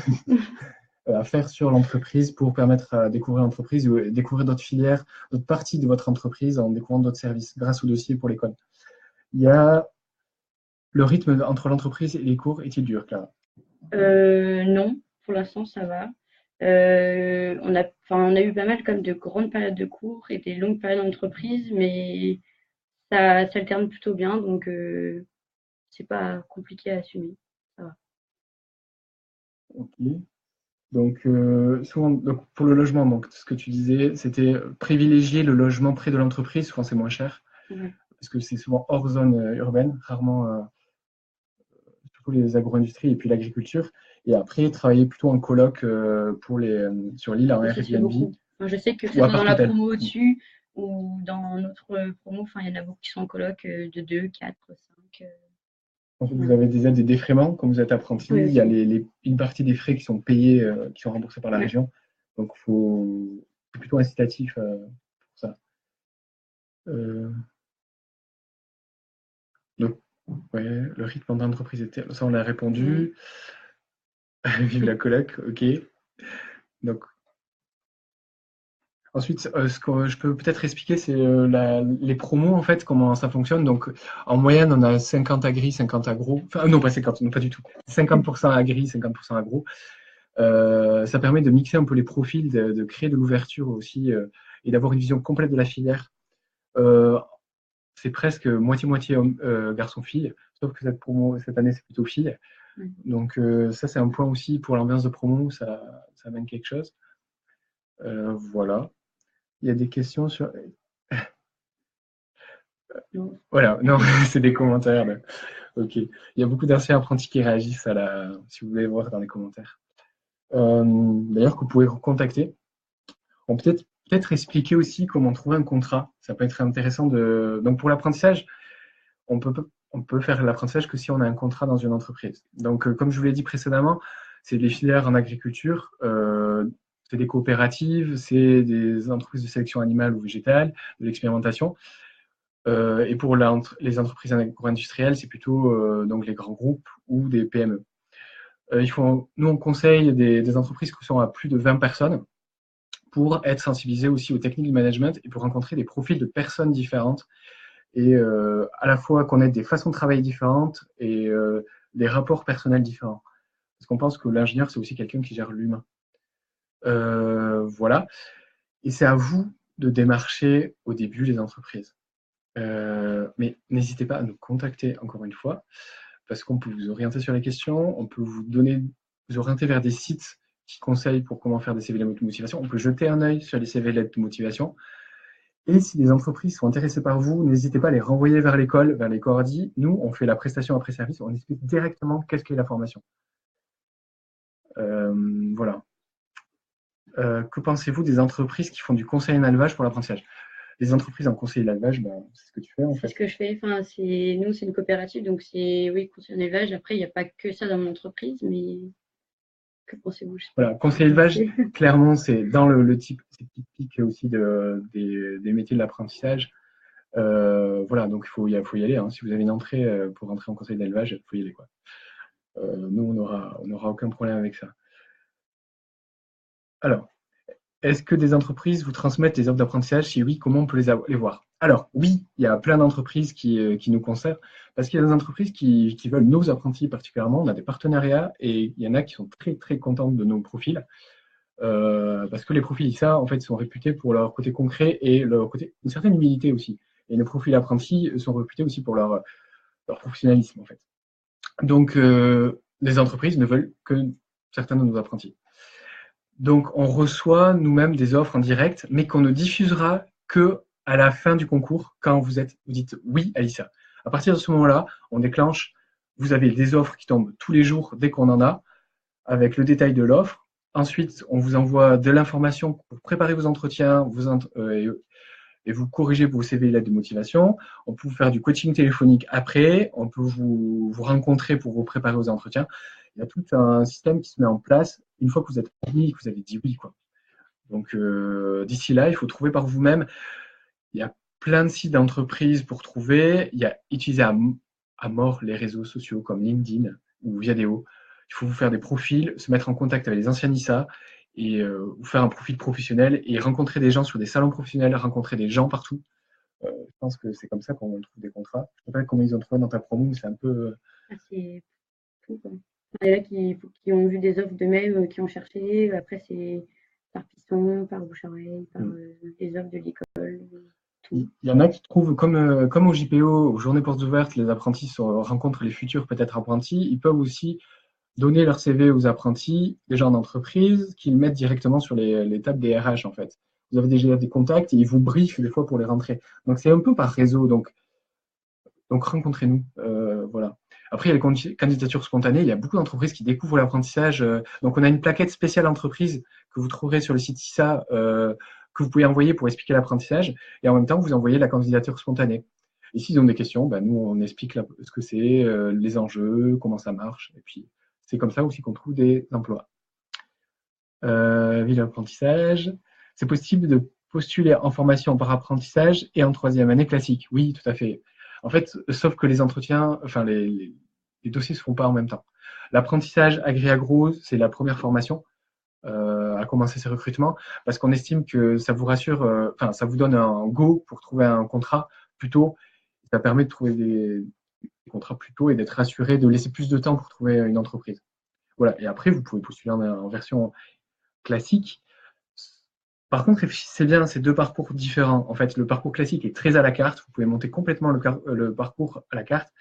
À faire sur l'entreprise pour permettre à découvrir l'entreprise ou découvrir d'autres filières, d'autres parties de votre entreprise en découvrant d'autres services grâce au dossier pour l'école. Il y a le rythme entre l'entreprise et les cours, est-il dur, Clara? Non, pour l'instant, ça va. On a eu pas mal comme de grandes périodes de cours et des longues périodes d'entreprise, mais ça s'alterne plutôt bien, donc c'est pas compliqué à assumer. Ça va. Ok. Donc, souvent, donc, pour le logement, donc, ce que tu disais, c'était privilégier le logement près de l'entreprise, souvent c'est moins cher, Ouais. parce que c'est souvent hors zone urbaine, rarement, surtout les agro-industries et puis l'agriculture. Et après, travailler plutôt en coloc sur l'île en Oui, ça se fait Airbnb. beaucoup. Enfin, je sais que Ou ça soit dans appart la hôtel. promo au-dessus ou dans notre promo, enfin, il y en a beaucoup qui sont en coloc de 2, 4, 5. En fait, vous Voilà. avez des aides et défraiements. Comme vous êtes apprenti, Oui, il y a aussi. une partie des frais qui sont payés, qui sont remboursés par la Ouais. région. Donc, c'est plutôt incitatif pour ça. Euh, donc, ouais, le rythme d'entreprise était. Ça, on l'a Ouais. répondu. Vive la coloc, ok. Donc, ensuite, ce que je peux peut-être expliquer, c'est les promos, en fait, comment ça fonctionne. Donc, en moyenne, on a 50 agri, 50 agro. Enfin, non, pas 50, non, pas du tout. 50% agri, 50% agro. Ça permet de mixer un peu les profils, de créer de l'ouverture aussi et d'avoir une vision complète de la filière. Euh, c'est presque moitié-moitié garçon-fille, sauf que cette année, c'est plutôt fille. Ouais. Donc, ça, c'est un point aussi pour l'ambiance de promo, ça amène quelque chose. Voilà. Il y a des questions sur. Non. Voilà, non, c'est des commentaires. Là. Ok. Il y a beaucoup d'anciens apprentis qui réagissent si vous voulez voir dans les commentaires. D'ailleurs, que vous pouvez contacter. On peut peut-être expliquer aussi comment trouver un contrat. Ça peut être intéressant de. Donc, pour l'apprentissage, on peut faire l'apprentissage que si on a un contrat dans une entreprise. Donc, comme je vous l'ai dit précédemment, c'est des filières en agriculture, c'est des coopératives, c'est des entreprises de sélection animale ou végétale, de l'expérimentation. Et pour les entreprises agro-industrielles, c'est plutôt donc les grands groupes ou des PME. Nous, on conseille des entreprises qui sont à plus de 20 personnes pour être sensibilisés aussi aux techniques de management et pour rencontrer des profils de personnes différentes et à la fois connaître des façons de travailler différentes et des rapports personnels différents. Parce qu'on pense que l'ingénieur, c'est aussi quelqu'un qui gère l'humain. Voilà. Et c'est à vous de démarcher au début les entreprises. Mais n'hésitez pas à nous contacter encore une fois, parce qu'on peut vous orienter sur les questions, on peut vous orienter vers des sites qui conseillent pour comment faire des CV de motivation, on peut jeter un œil sur les CV de motivation. Et si les entreprises sont intéressées par vous, n'hésitez pas à les renvoyer vers l'école, vers les coordis. Nous, on fait la prestation après service, on explique directement qu'est-ce qu'est la formation. Voilà. Que pensez-vous des entreprises qui font du conseil en élevage pour l'apprentissage? Les entreprises en conseil en élevage, c'est ce que tu fais en fait. C'est ce que je fais. Enfin, nous, c'est une coopérative, donc c'est oui, conseil en élevage. Après, il n'y a pas que ça dans mon entreprise, mais que pensez-vous? Voilà, conseil élevage, clairement, c'est dans le type, c'est typique aussi des métiers de l'apprentissage. Voilà, donc il faut y aller. Hein. Si vous avez une entrée pour rentrer en conseil d'élevage, il faut y aller. Quoi. Nous, on n'aura aucun problème avec ça. Alors, est-ce que des entreprises vous transmettent des offres d'apprentissage? Si oui, comment on peut les voir? Alors, oui, il y a plein d'entreprises qui nous conservent, parce qu'il y a des entreprises qui veulent nos apprentis particulièrement. On a des partenariats et il y en a qui sont très, très contents de nos profils. Parce que les profils ISA, en fait, sont réputés pour leur côté concret et leur côté, une certaine humilité aussi. Et les profils apprentis sont réputés aussi pour leur professionnalisme, en fait. Donc, les entreprises ne veulent que certains de nos apprentis. Donc, on reçoit nous-mêmes des offres en direct, mais qu'on ne diffusera que à la fin du concours, quand vous dites oui à l'ISA. À partir de ce moment-là, on déclenche, vous avez des offres qui tombent tous les jours dès qu'on en a, avec le détail de l'offre. Ensuite, on vous envoie de l'information pour préparer vos entretiens et vous corriger vos CV et lettres de motivation. On peut vous faire du coaching téléphonique après. On peut vous rencontrer pour vous préparer aux entretiens. Il y a tout un système qui se met en place une fois que vous êtes admis et que vous avez dit oui. Quoi. Donc, d'ici là, il faut trouver par vous-même. Il y a plein de sites d'entreprises pour trouver. Il y a utiliser à mort les réseaux sociaux comme LinkedIn ou Viadeo. Il faut vous faire des profils, se mettre en contact avec les anciens NISA et vous faire un profil professionnel et rencontrer des gens sur des salons professionnels, rencontrer des gens partout. Je pense que c'est comme ça qu'on trouve des contrats. Je ne sais pas comment ils ont trouvé dans ta promo, mais c'est un peu. C'est tout, quoi. Il y en a qui ont vu des offres d'eux-mêmes, qui ont cherché. Après, c'est par piston, par bouche-oreille, par les offres de l'école. Il y en a qui trouvent, comme au JPO, aux journées portes ouvertes, les apprentis rencontrent les futurs peut-être apprentis. Ils peuvent aussi donner leur CV aux apprentis, déjà en entreprise, qu'ils mettent directement sur les tables des RH en fait. Vous avez déjà des contacts et ils vous briefent des fois pour les rentrer. Donc c'est un peu par réseau. Donc rencontrez-nous. Voilà. Après, il y a les candidatures spontanées. Il y a beaucoup d'entreprises qui découvrent l'apprentissage. Donc, on a une plaquette spéciale entreprise que vous trouverez sur le site ISA que vous pouvez envoyer pour expliquer l'apprentissage. Et en même temps, vous envoyez la candidature spontanée. Et s'ils ont des questions, ben, nous, on explique ce que c'est, les enjeux, comment ça marche. Et puis, c'est comme ça aussi qu'on trouve des emplois. Ville d'apprentissage. C'est possible de postuler en formation par apprentissage et en troisième année classique. Oui, tout à fait. En fait, sauf que les entretiens, enfin les dossiers ne se font pas en même temps. L'apprentissage agri-agro, c'est la première formation à commencer ces recrutements parce qu'on estime que ça vous rassure, enfin ça vous donne un go pour trouver un contrat plus tôt. Ça permet de trouver des contrats plus tôt et d'être rassuré, de laisser plus de temps pour trouver une entreprise. Voilà. Et après, vous pouvez postuler en version classique. Par contre, réfléchissez bien, c'est deux parcours différents. En fait, le parcours classique est très à la carte. Vous pouvez monter complètement le parcours à la carte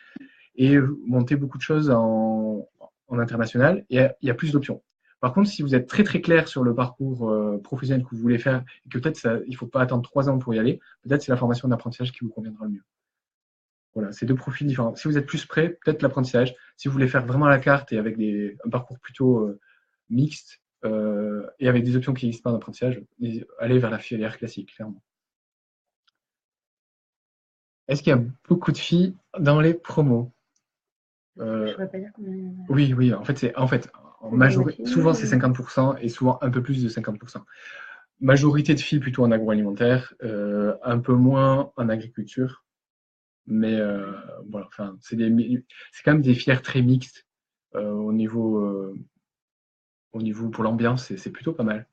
et monter beaucoup de choses en international. Et il y a plus d'options. Par contre, si vous êtes très très clair sur le parcours professionnel que vous voulez faire et que peut-être il ne faut pas attendre 3 ans pour y aller, peut-être c'est la formation d'apprentissage qui vous conviendra le mieux. Voilà, c'est deux profils différents. Si vous êtes plus prêt, peut-être l'apprentissage. Si vous voulez faire vraiment à la carte et avec un parcours plutôt mixte, et avec des options qui n'existent pas en apprentissage, aller vers la filière classique, clairement. Est-ce qu'il y a beaucoup de filles dans les promos? Je ne pourrais pas dire combien. Oui, en fait, souvent c'est 50% et souvent un peu plus de 50%. Majorité de filles plutôt en agroalimentaire, un peu moins en agriculture, mais voilà, enfin, c'est quand même des filières très mixtes au niveau pour l'ambiance, c'est plutôt pas mal.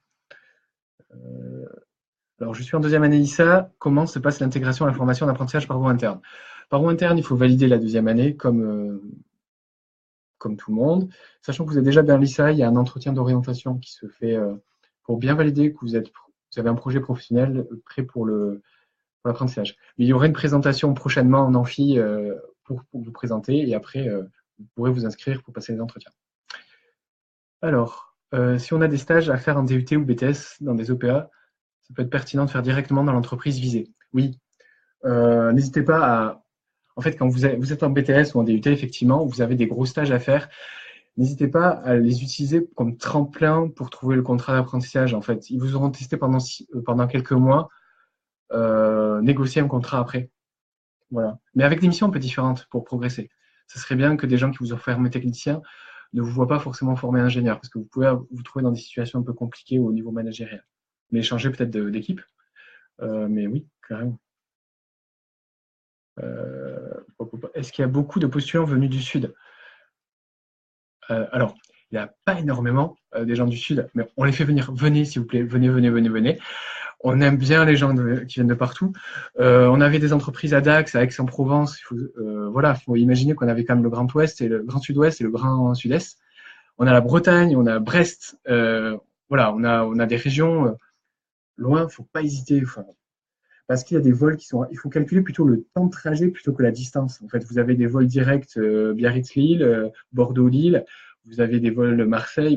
Alors, je suis en deuxième année ISA. Comment se passe l'intégration à la formation d'apprentissage par voie interne? Par voie interne, il faut valider la deuxième année comme tout le monde. Sachant que vous êtes déjà dans l'ISA, il y a un entretien d'orientation qui se fait pour bien valider que vous avez un projet professionnel prêt pour l'apprentissage. Mais il y aura une présentation prochainement en amphi pour vous présenter et après, vous pourrez vous inscrire pour passer les entretiens. Alors, si on a des stages à faire en DUT ou BTS dans des OPA, ça peut être pertinent de faire directement dans l'entreprise visée. Oui. N'hésitez pas à. En fait, quand vous êtes en BTS ou en DUT, effectivement, vous avez des gros stages à faire. N'hésitez pas à les utiliser comme tremplin pour trouver le contrat d'apprentissage. En fait, ils vous auront testé pendant quelques mois. Négocier un contrat après. Voilà. Mais avec des missions un peu différentes pour progresser. Ce serait bien que des gens qui vous ont formé technicien ne vous voient pas forcément formé ingénieur, parce que vous pouvez vous trouver dans des situations un peu compliquées au niveau managérial. Mais changer peut-être d'équipe. Mais oui, carrément. Est-ce qu'il y a beaucoup de postulants venus du Sud? Alors, il n'y a pas énormément des gens du Sud, mais on les fait venir. Venez, s'il vous plaît. Venez. On aime bien les gens qui viennent de partout. On avait des entreprises à Dax, à Aix-en-Provence. Il faut imaginer qu'on avait quand même le Grand Ouest et le Grand Sud-Ouest et le Grand Sud-Est. On a la Bretagne, on a Brest. Voilà, on a des régions loin. Il ne faut pas hésiter. Parce qu'il y a des vols il faut calculer plutôt le temps de trajet plutôt que la distance. En fait, vous avez des vols directs Biarritz-Lille, Bordeaux-Lille. Vous avez des vols Marseille.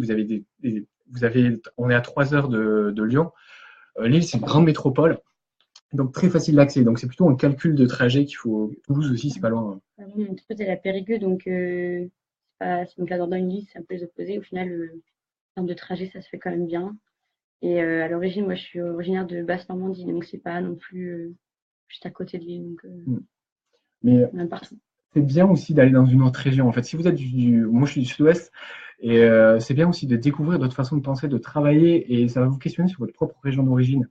On est à 3 heures de Lyon. Lille, c'est une grande métropole, donc très facile d'accès. Donc c'est plutôt un calcul de trajet qu'il faut. Toulouse aussi, c'est pas loin. Mon entreprise est à Périgueux, donc donc la Dordogne-Lille, c'est un peu les opposés. Au final, en termes de trajet, ça se fait quand même bien. Et à l'origine, moi, je suis originaire de Basse-Normandie, donc c'est pas non plus juste à côté de Lille. Donc, Mais même partout. c'est bien aussi d'aller dans une autre région. En fait, si vous êtes moi, je suis du Sud-Ouest, et c'est bien aussi de découvrir d'autres façons de penser, de travailler, et ça va vous questionner sur votre propre région d'origine.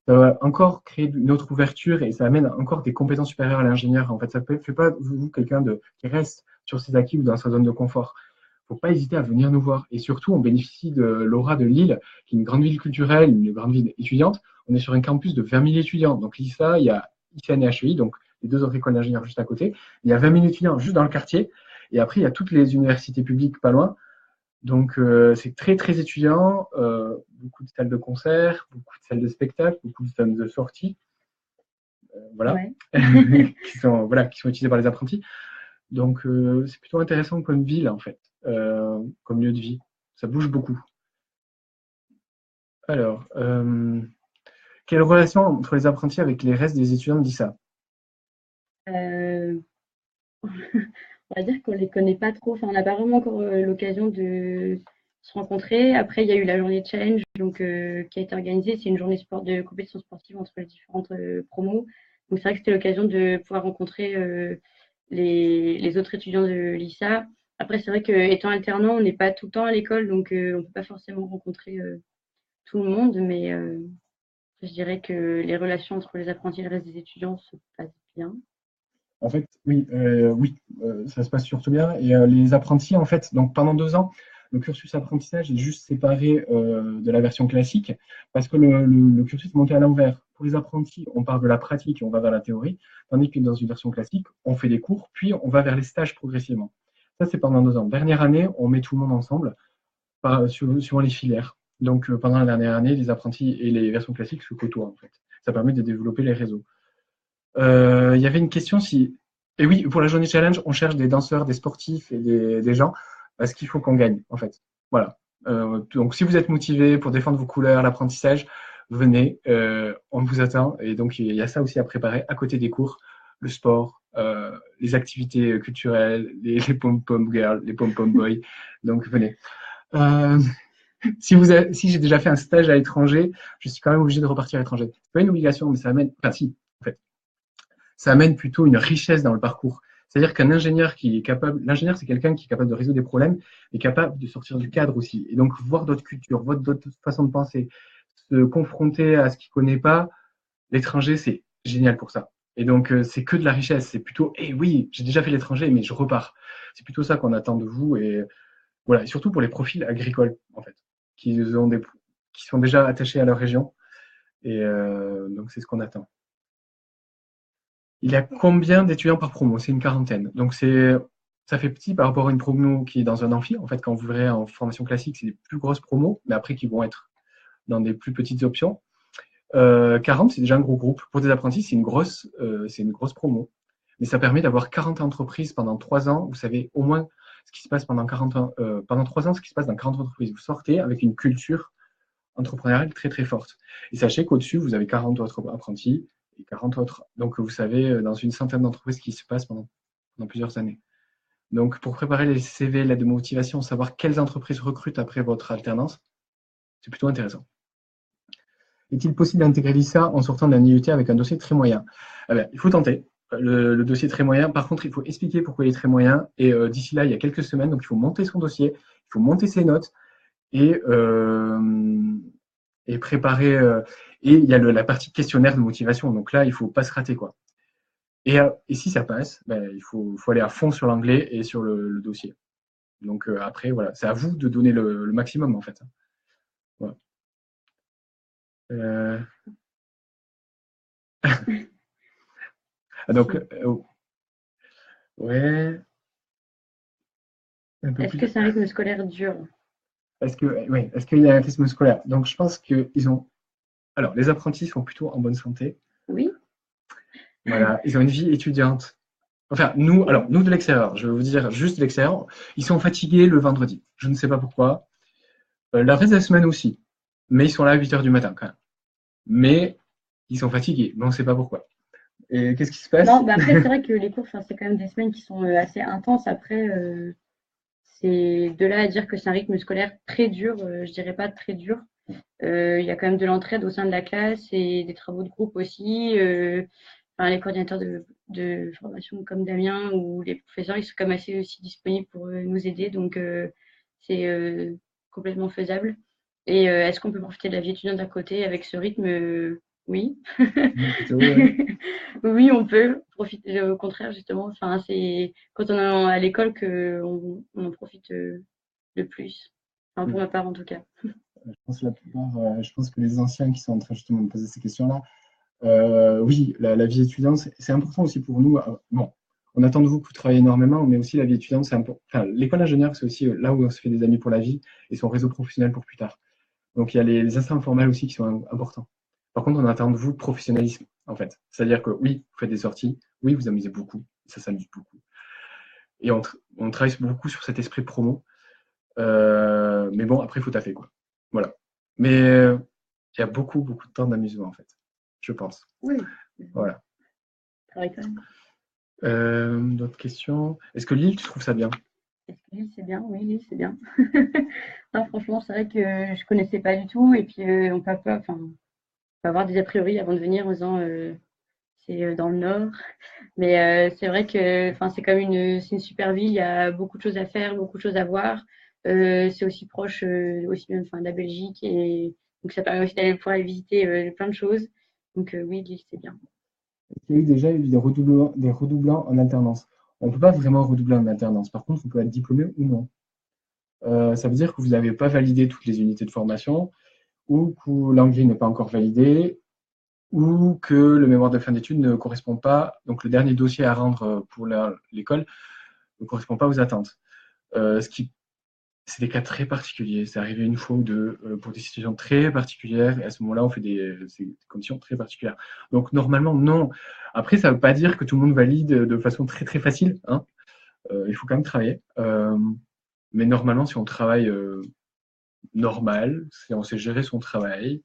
Ça va encore créer une autre ouverture et ça amène encore des compétences supérieures à l'ingénieur. En fait, ça ne fait pas vous quelqu'un qui reste sur ses acquis ou dans sa zone de confort. Il ne faut pas hésiter à venir nous voir. Et surtout, on bénéficie de l'aura de Lille, qui est une grande ville culturelle, une grande ville étudiante. On est sur un campus de 20 000 étudiants. Donc l'ISA, il y a ICN et HEI, donc les deux autres écoles d'ingénieurs juste à côté. Il y a 20 000 étudiants juste dans le quartier. Et après, il y a toutes les universités publiques pas loin. Donc, c'est très, très étudiant, beaucoup de salles de concert, beaucoup de salles de spectacle, beaucoup de salles de sortie, voilà, Ouais. qui sont utilisées par les apprentis. Donc, c'est plutôt intéressant comme ville, en fait, comme lieu de vie. Ça bouge beaucoup. Alors, quelle relation entre les apprentis avec les restes des étudiants de l'ISA? On va dire qu'on les connaît pas trop. Enfin, on n'a pas vraiment encore l'occasion de se rencontrer. Après, il y a eu la journée challenge donc, qui a été organisée. C'est une journée sport de compétition sportive entre les différentes promos. Donc, c'est vrai que c'était l'occasion de pouvoir rencontrer les autres étudiants de l'ISA. Après, c'est vrai qu'étant alternant, on n'est pas tout le temps à l'école, donc on ne peut pas forcément rencontrer tout le monde, mais je dirais que les relations entre les apprentis et le reste des étudiants se passent bien. En fait, oui, ça se passe surtout bien. Et les apprentis, en fait, donc pendant 2 ans, le cursus apprentissage est juste séparé de la version classique parce que le cursus est monté à l'envers. Pour les apprentis, on part de la pratique et on va vers la théorie, tandis que dans une version classique, on fait des cours, puis on va vers les stages progressivement. Ça, c'est pendant 2 ans. Dernière année, on met tout le monde ensemble suivant les filières. Donc, pendant la dernière année, les apprentis et les versions classiques se côtoient, en fait. Ça permet de développer les réseaux. Il y avait une question si. Et oui, pour la journée challenge, on cherche des danseurs, des sportifs et des gens parce qu'il faut qu'on gagne, en fait. Voilà. Donc, si vous êtes motivé pour défendre vos couleurs, l'apprentissage, venez, on vous attend. Et donc, il y a ça aussi à préparer à côté des cours, le sport, les activités culturelles, les pom-pom girls, les pom-pom boys. Donc, venez. Euh, si j'ai déjà fait un stage à l'étranger, je suis quand même obligé de repartir à l'étranger. C'est pas une obligation, mais ça amène. Enfin, si, en fait ça amène plutôt une richesse dans le parcours. C'est-à-dire qu'un ingénieur qui est capable, l'ingénieur c'est quelqu'un qui est capable de résoudre des problèmes, est capable de sortir du cadre aussi. Et donc voir d'autres cultures, voir d'autres façons de penser, se confronter à ce qu'il ne connaît pas, l'étranger c'est génial pour ça. Et donc c'est que de la richesse, c'est plutôt, eh oui, j'ai déjà fait l'étranger, mais je repars. C'est plutôt ça qu'on attend de vous et voilà, et surtout pour les profils agricoles en fait, qui sont déjà attachés à leur région. Et donc c'est ce qu'on attend. Il y a combien d'étudiants par promo? C'est une quarantaine. Donc ça fait petit par rapport à une promo qui est dans un amphi. En fait, quand vous verrez en formation classique, c'est des plus grosses promos, mais après qui vont être dans des plus petites options. 40, c'est déjà un gros groupe. Pour des apprentis, c'est une grosse promo. Mais ça permet d'avoir 40 entreprises pendant 3 ans. Vous savez au moins ce qui se passe pendant 40 ans, pendant 3 ans, ce qui se passe dans 40 entreprises. Vous sortez avec une culture entrepreneuriale très très forte. Et sachez qu'au-dessus, vous avez 40 autres apprentis et 40 autres. Donc vous savez, dans une centaine d'entreprises qui se passent pendant plusieurs années. Donc pour préparer les CV, l'aide de motivation, savoir quelles entreprises recrutent après votre alternance, c'est plutôt intéressant. Est-il possible d'intégrer l'ISA en sortant d'un IUT avec un dossier très moyen? Il faut tenter. Le dossier très moyen. Par contre, il faut expliquer pourquoi il est très moyen. Et d'ici là, il y a quelques semaines, donc il faut monter son dossier, il faut monter ses notes et préparer. Et il y a la partie questionnaire de motivation. Donc là, il ne faut pas se rater, quoi. Et si ça passe, il faut aller à fond sur l'anglais et sur le dossier. Donc après, voilà, c'est à vous de donner le maximum, en fait. Voilà. Donc, ouais, un peu Est-ce plus. que c'est un rythme scolaire dur? Est-ce qu'il y a un rythme scolaire? Donc, je pense qu'ils ont. Alors, les apprentis sont plutôt en bonne santé. Oui. Voilà, ils ont une vie étudiante. Enfin, nous de l'extérieur, je vais vous dire juste de l'extérieur, ils sont fatigués le vendredi. Je ne sais pas pourquoi. Le reste de la semaine aussi. Mais ils sont là à 8 h du matin quand même. Mais ils sont fatigués, mais on ne sait pas pourquoi. Et qu'est-ce qui se passe? Non, bah après, c'est vrai que les cours, c'est quand même des semaines qui sont assez intenses. Après, c'est de là à dire que c'est un rythme scolaire très dur, je dirais pas très dur. Il y a quand même de l'entraide au sein de la classe et des travaux de groupe aussi. Enfin, les coordinateurs de formation comme Damien ou les professeurs, ils sont quand même assez aussi disponibles pour nous aider. Donc, c'est complètement faisable. Et est-ce qu'on peut profiter de la vie étudiante à côté avec ce rythme? Oui. Plutôt, ouais. Oui, on peut profiter. Au contraire, justement, enfin, c'est quand on est à l'école qu'on on en profite le plus. Enfin, pour ma part, en tout cas. Je pense que les anciens qui sont en train justement de poser ces questions-là, oui, la vie étudiante, c'est important aussi pour nous. Bon, on attend de vous que vous travaillez énormément, mais aussi la vie étudiante, c'est important. Enfin, l'école d'ingénieur, c'est aussi là où on se fait des amis pour la vie et son réseau professionnel pour plus tard. Donc, il y a les instants informels aussi qui sont importants. Par contre, on attend de vous le professionnalisme, en fait. C'est-à-dire que oui, vous faites des sorties, oui, vous amusez beaucoup, ça s'amuse beaucoup. Et on travaille beaucoup sur cet esprit promo. Mais bon, après, il faut taffer, quoi. Voilà. Mais il y a beaucoup, beaucoup de temps d'amusement, en fait. Je pense. Oui, Voilà. pareil quand même. D'autres questions? Est-ce que Lille, tu trouves ça bien? Est-ce que Lille, c'est bien? Oui, Lille, c'est bien. Non, franchement, c'est vrai que je connaissais pas du tout et puis, on peut pas enfin, on peut avoir des a priori avant de venir en disant, c'est, dans le nord. Mais c'est vrai que enfin, c'est une super ville, il y a beaucoup de choses à faire, beaucoup de choses à voir. C'est aussi proche, aussi bien enfin, de la Belgique et donc ça permet aussi d'aller pouvoir aller visiter plein de choses. Donc oui, Lille, c'est bien. Il y a eu déjà eu des redoublants en alternance. On ne peut pas vraiment redoubler en alternance. Par contre, on peut être diplômé ou non. Ça veut dire que vous n'avez pas validé toutes les unités de formation ou que l'anglais n'est pas encore validé ou que le mémoire de fin d'études ne correspond pas, donc le dernier dossier à rendre pour l'école ne correspond pas aux attentes. Ce qui C'est des cas très particuliers. C'est arrivé une fois ou deux pour des situations très particulières. Et à ce moment-là, on fait des conditions très particulières. Donc, normalement, non. Après, ça ne veut pas dire que tout le monde valide de façon très, très facile. Hein. Il faut quand même travailler. Mais normalement, si on travaille normal, si on sait gérer son travail,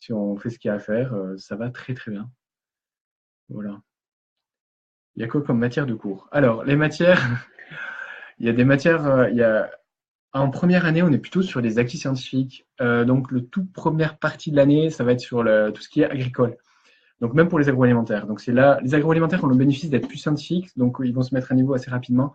si on fait ce qu'il y a à faire, ça va très, très bien. Voilà. Il y a quoi comme matière de cours? Alors, les matières, il y a des matières, en première année, on est plutôt sur les acquis scientifiques. Donc, le toute première partie de l'année, ça va être sur tout ce qui est agricole. Donc, même pour les agroalimentaires. Donc, c'est là, les agroalimentaires ont le bénéfice d'être plus scientifiques. Donc, ils vont se mettre à niveau assez rapidement.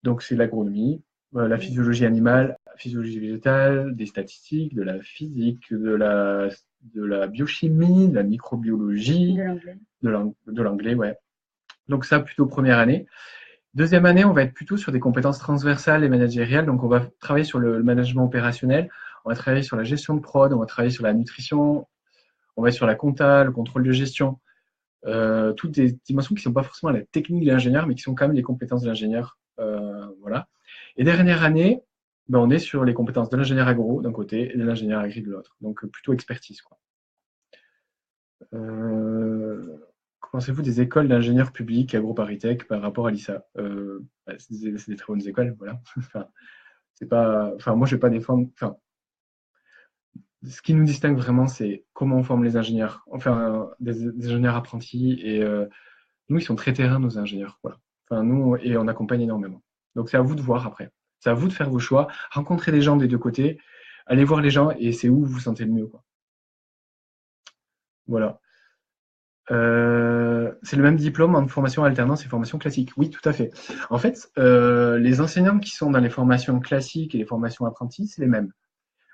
Donc, c'est l'agronomie, la physiologie animale, la physiologie végétale, des statistiques, de la physique, de la biochimie, de la microbiologie, De l'anglais. de l'anglais, ouais. Donc, ça, plutôt première année. Deuxième année, on va être plutôt sur des compétences transversales et managériales. Donc, on va travailler sur le management opérationnel, on va travailler sur la gestion de prod, on va travailler sur la nutrition, on va être sur la compta, le contrôle de gestion. Toutes des dimensions qui ne sont pas forcément la technique de l'ingénieur, mais qui sont quand même les compétences de l'ingénieur. Voilà. Et dernière année, ben, on est sur les compétences de l'ingénieur agro d'un côté et de l'ingénieur agri de l'autre. Donc, plutôt expertise, quoi. Qu'en pensez-vous des écoles d'ingénieurs publics AgroParisTech par rapport à l'ISA? C'est des très bonnes écoles, voilà. Enfin, c'est pas, enfin, moi, je vais pas défendre. Enfin, ce qui nous distingue vraiment, c'est comment on forme les ingénieurs. Enfin, des ingénieurs apprentis et nous, ils sont très terrain, nos ingénieurs. Voilà. Enfin, nous, et on accompagne énormément. Donc, c'est à vous de voir après. C'est à vous de faire vos choix, rencontrer des gens des deux côtés, aller voir les gens et c'est où vous vous sentez le mieux, quoi. Voilà. C'est le même diplôme en formation alternance et formation classique. Oui, tout à fait. En fait, les enseignants qui sont dans les formations classiques et les formations apprentis, c'est les mêmes.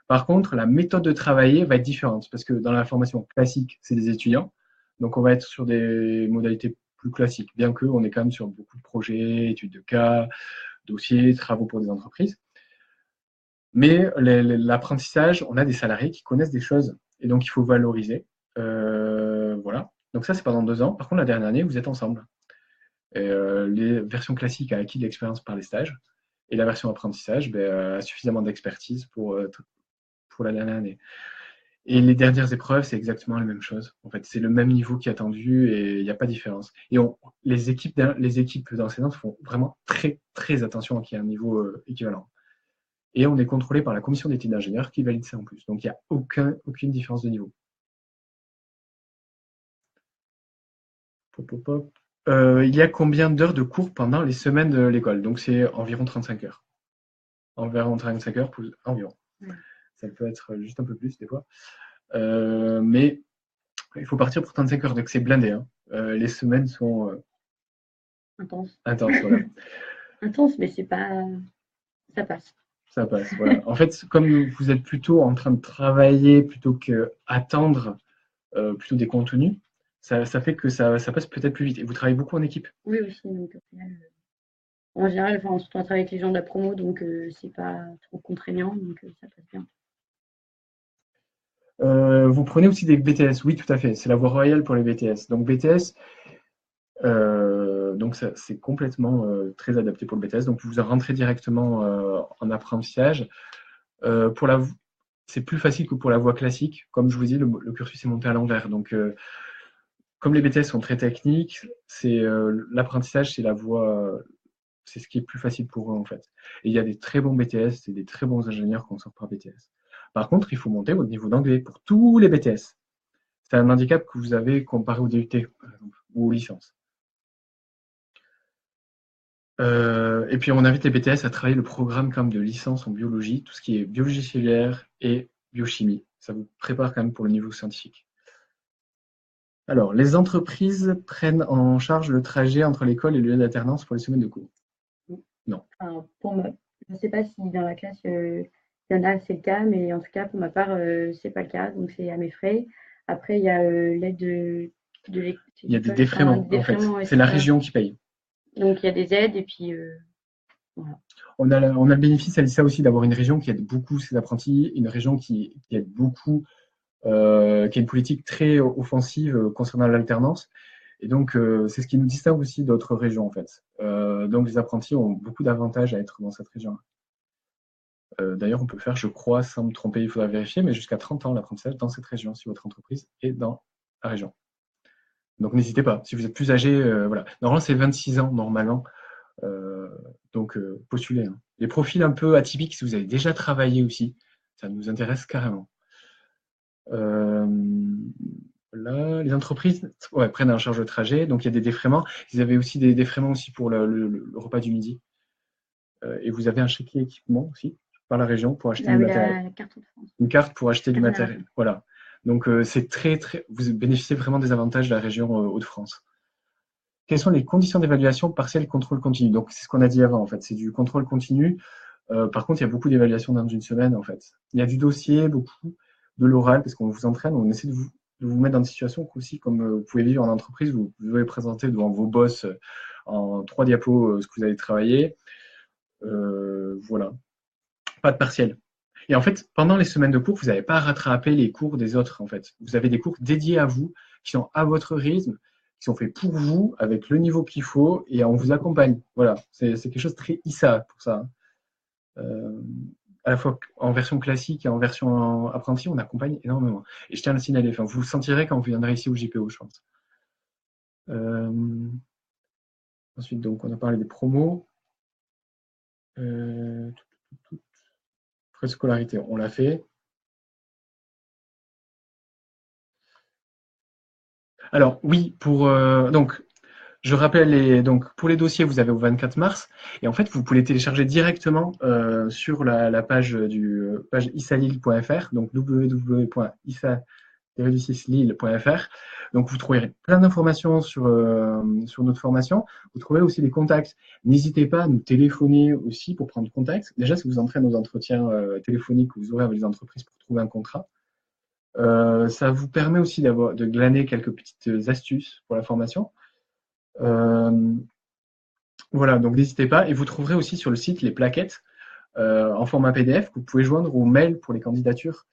Par contre, la méthode de travailler va être différente parce que dans la formation classique, c'est des étudiants. Donc, on va être sur des modalités plus classiques, bien qu'on est quand même sur beaucoup de projets, études de cas, dossiers, travaux pour des entreprises. Mais l'apprentissage, on a des salariés qui connaissent des choses et donc il faut valoriser. Voilà. Donc ça, c'est pendant 2 ans. Par contre, la dernière année, vous êtes ensemble. Et, les versions classiques a acquis de l'expérience par les stages et la version apprentissage a suffisamment d'expertise pour la dernière année. Et les dernières épreuves, c'est exactement la même chose. En fait, c'est le même niveau qui est attendu et il n'y a pas de différence. Et les équipes d'enseignantes font vraiment très, très attention à qu'il y ait un niveau équivalent. Et on est contrôlé par la commission d'études d'ingénieurs qui valide ça en plus. Donc, il n'y a aucune différence de niveau. Pop, pop, pop. Il y a combien d'heures de cours pendant les semaines de l'école? Donc, c'est environ 35 heures. Environ 35 heures, environ. Ça peut être juste un peu plus des fois. Mais il faut partir pour 35 heures, donc c'est blindé. Hein. Les semaines sont Intense. intenses. Voilà. Intense, mais c'est pas. Ça passe. Ça passe. Voilà. En fait, comme vous êtes plutôt en train de travailler plutôt qu'attendre plutôt des contenus, ça fait que ça passe peut-être plus vite. Et vous travaillez beaucoup en équipe. Oui, aussi. Donc, au final, en général, enfin, surtout on travaille avec les gens de la promo, donc c'est pas trop contraignant, donc ça passe bien. Vous prenez aussi des BTS, oui, tout à fait. C'est la voie royale pour les BTS. Donc BTS, donc c'est complètement très adapté pour le BTS. Donc vous rentrez directement en apprentissage. Pour c'est plus facile que pour la voie classique. Comme je vous dis, le cursus est monté à l'envers. Donc comme les BTS sont très techniques, c'est l'apprentissage, c'est la voie, c'est ce qui est plus facile pour eux en fait. Et il y a des très bons BTS et des très bons ingénieurs qui en sortent par BTS. Par contre, il faut monter votre niveau d'anglais pour tous les BTS. C'est un handicap que vous avez comparé au DUT, par exemple, ou aux licences. Et puis, on invite les BTS à travailler le programme quand même de licence en biologie, tout ce qui est biologie cellulaire et biochimie. Ça vous prépare quand même pour le niveau scientifique. Alors, les entreprises prennent en charge le trajet entre l'école et le lieu d'alternance pour les semaines de cours. Non. Enfin, je ne sais pas si dans la classe, il y en a, c'est le cas, mais en tout cas, pour ma part, c'est pas le cas, donc c'est à mes frais. Après, il y a l'aide de Il y a des l'école, enfin, défraiements, des en fait. défraiements, ouais, C'est c'est la ça. région qui paye. Donc il y a des aides et puis voilà. On a le bénéfice à l'ISA aussi d'avoir une région qui aide beaucoup ses apprentis, une région qui aide beaucoup, qui a une politique très offensive concernant l'alternance. Et donc, c'est ce qui nous distingue aussi d'autres régions, en fait. Donc, les apprentis ont beaucoup d'avantages à être dans cette région. D'ailleurs, on peut faire, je crois, sans me tromper, il faudra vérifier, mais jusqu'à 30 ans l'apprentissage dans cette région, si votre entreprise est dans la région. Donc, n'hésitez pas. Si vous êtes plus âgé, voilà. Normalement, c'est 26 ans, normalement. Donc, postulez. Hein. Les profils un peu atypiques, si vous avez déjà travaillé aussi, ça nous intéresse carrément. Là, les entreprises prennent en charge le trajet, donc il y a des défraiements. Ils avaient aussi des défraiements aussi pour le repas du midi. Et vous avez un chéquier équipement aussi par la région pour acheter Ah du oui, matériel. la carte de France. Une carte pour acheter du Ah, matériel. Voilà. Donc, c'est très, vous bénéficiez vraiment des avantages de la région Hauts-de-France. Quelles sont les conditions d'évaluation partielle contrôle continu? Donc, c'est ce qu'on a dit avant, en fait. C'est du contrôle continu. Par contre, il y a beaucoup d'évaluations dans une semaine, en fait. Il y a du dossier, beaucoup, de l'oral, parce qu'on vous entraîne, on essaie de vous mettre dans des situations aussi, comme vous pouvez vivre en entreprise, vous devez présenter devant vos boss en 3 diapos ce que vous avez travaillé. Voilà. Pas de partiel. Et en fait, pendant les semaines de cours, vous n'avez pas à rattraper les cours des autres, en fait. Vous avez des cours dédiés à vous, qui sont à votre rythme, qui sont faits pour vous, avec le niveau qu'il faut, et on vous accompagne. Voilà, c'est quelque chose de très ISA pour ça. Hein. À la fois en version classique et en version apprenti, on accompagne énormément. Et je tiens à le signaler, enfin, vous le sentirez quand vous viendrez ici au JPO, je pense. Ensuite, donc, on a parlé des promos. Frais de scolarité, on l'a fait. Alors, oui, donc, je rappelle, donc, pour les dossiers, vous avez au 24 mars. Et en fait, vous pouvez les télécharger directement sur la page page issalille.fr, donc www.issa-lille.fr. Donc, vous trouverez plein d'informations sur notre formation. Vous trouverez aussi des contacts. N'hésitez pas à nous téléphoner aussi pour prendre contact. Déjà, ça vous entraîne aux entretiens téléphoniques que vous aurez avec les entreprises pour trouver un contrat. Ça vous permet aussi de glaner quelques petites astuces pour la formation. Voilà, donc n'hésitez pas. Et vous trouverez aussi sur le site les plaquettes en format PDF que vous pouvez joindre au mail pour les candidatures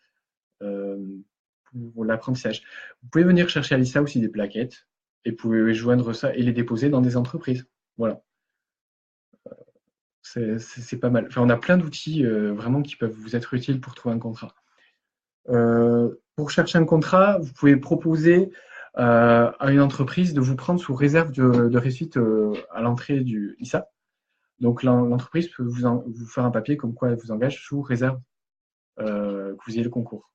pour l'apprentissage. Vous pouvez venir chercher à l'ISA aussi des plaquettes et vous pouvez joindre ça et les déposer dans des entreprises. Voilà. C'est pas mal. Enfin, on a plein d'outils vraiment qui peuvent vous être utiles pour trouver un contrat. Pour chercher un contrat, vous pouvez proposer à une entreprise de vous prendre sous réserve de réussite à l'entrée du ISA. Donc l'entreprise peut vous faire un papier comme quoi elle vous engage sous réserve que vous ayez le concours.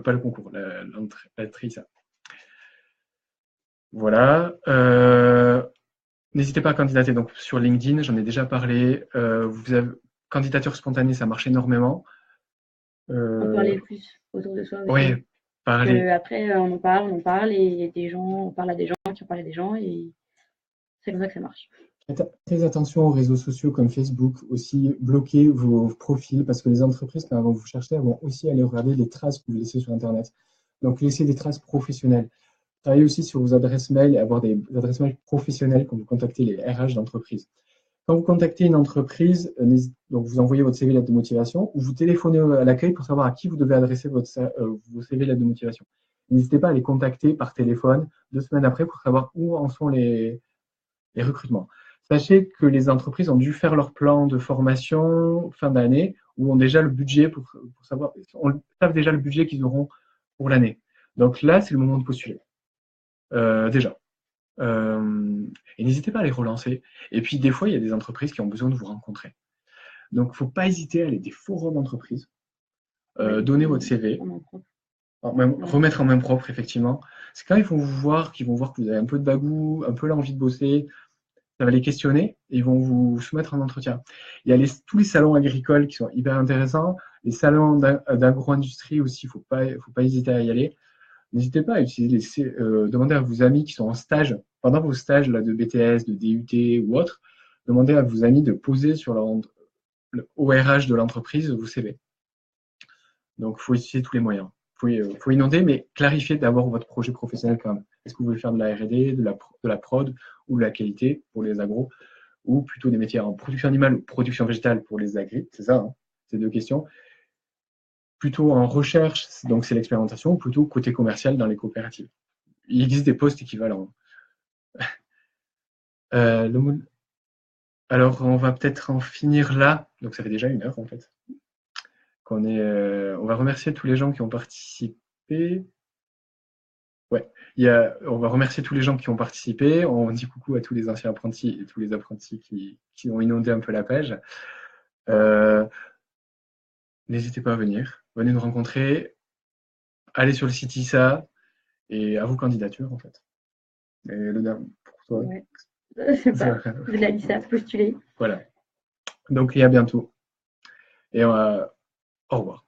Pas le concours, l'entrée ISA. Voilà. N'hésitez pas à candidater. Donc sur LinkedIn, j'en ai déjà parlé. Vous avez candidature spontanée, ça marche énormément. En parler plus autour de soi aussi. Ouais, parler. Après, on en parle et des gens, on parle à des gens qui en parlent à des gens et c'est comme ça que ça marche. Faites très attention aux réseaux sociaux comme Facebook, aussi bloquez vos profils parce que les entreprises, quand elles vont vous chercher, elles vont aussi aller regarder les traces que vous laissez sur Internet. Donc, laissez des traces professionnelles. Travaillez aussi sur vos adresses mail et avoir des adresses mail professionnelles quand vous contactez les RH d'entreprise. Quand vous contactez une entreprise, donc vous envoyez votre CV lettre de motivation ou vous téléphonez à l'accueil pour savoir à qui vous devez adresser vos CV lettre de motivation. N'hésitez pas à les contacter par téléphone 2 semaines après pour savoir où en sont les recrutements. Sachez que les entreprises ont dû faire leur plan de formation fin d'année ou ont déjà le budget pour savoir, on savent déjà le budget qu'ils auront pour l'année. Donc là, c'est le moment de postuler. Déjà. Et n'hésitez pas à les relancer. Et puis, des fois, il y a des entreprises qui ont besoin de vous rencontrer. Donc, il ne faut pas hésiter à aller des forums d'entreprise, donner votre CV, remettre en main propre, effectivement. C'est quand ils vont vous voir, qu'ils vont voir que vous avez un peu de bagou, un peu l'envie de bosser. Ça va les questionner et ils vont vous soumettre en entretien. Il y a tous les salons agricoles qui sont hyper intéressants. Les salons d'agro-industrie aussi, faut pas hésiter à y aller. N'hésitez pas à utiliser demandez à vos amis qui sont en stage, pendant vos stages là, de BTS, de DUT ou autre, demandez à vos amis de poser sur le ORH de l'entreprise vos CV. Donc, il faut utiliser tous les moyens. Faut inonder, mais clarifier d'abord votre projet professionnel quand même. Est-ce que vous voulez faire de la R&D, de la prod ou de la qualité pour les agros, ou plutôt des métiers en production animale ou production végétale pour les agris? C'est ça, hein, ces deux questions. Plutôt en recherche, donc c'est l'expérimentation, ou plutôt côté commercial dans les coopératives. Il existe des postes équivalents. Alors, on va peut-être en finir là. Donc, ça fait déjà 1 heure, en fait. On va remercier tous les gens qui ont participé. Ouais, on va remercier tous les gens qui ont participé. On dit coucou à tous les anciens apprentis et tous les apprentis qui ont inondé un peu la page. N'hésitez pas à venir. Venez nous rencontrer. Allez sur le site ISA et à vos candidatures, en fait. Et pour toi. Ouais. Je sais pas. De la LISA, postuler. Voilà. Donc, et à bientôt. Et au revoir.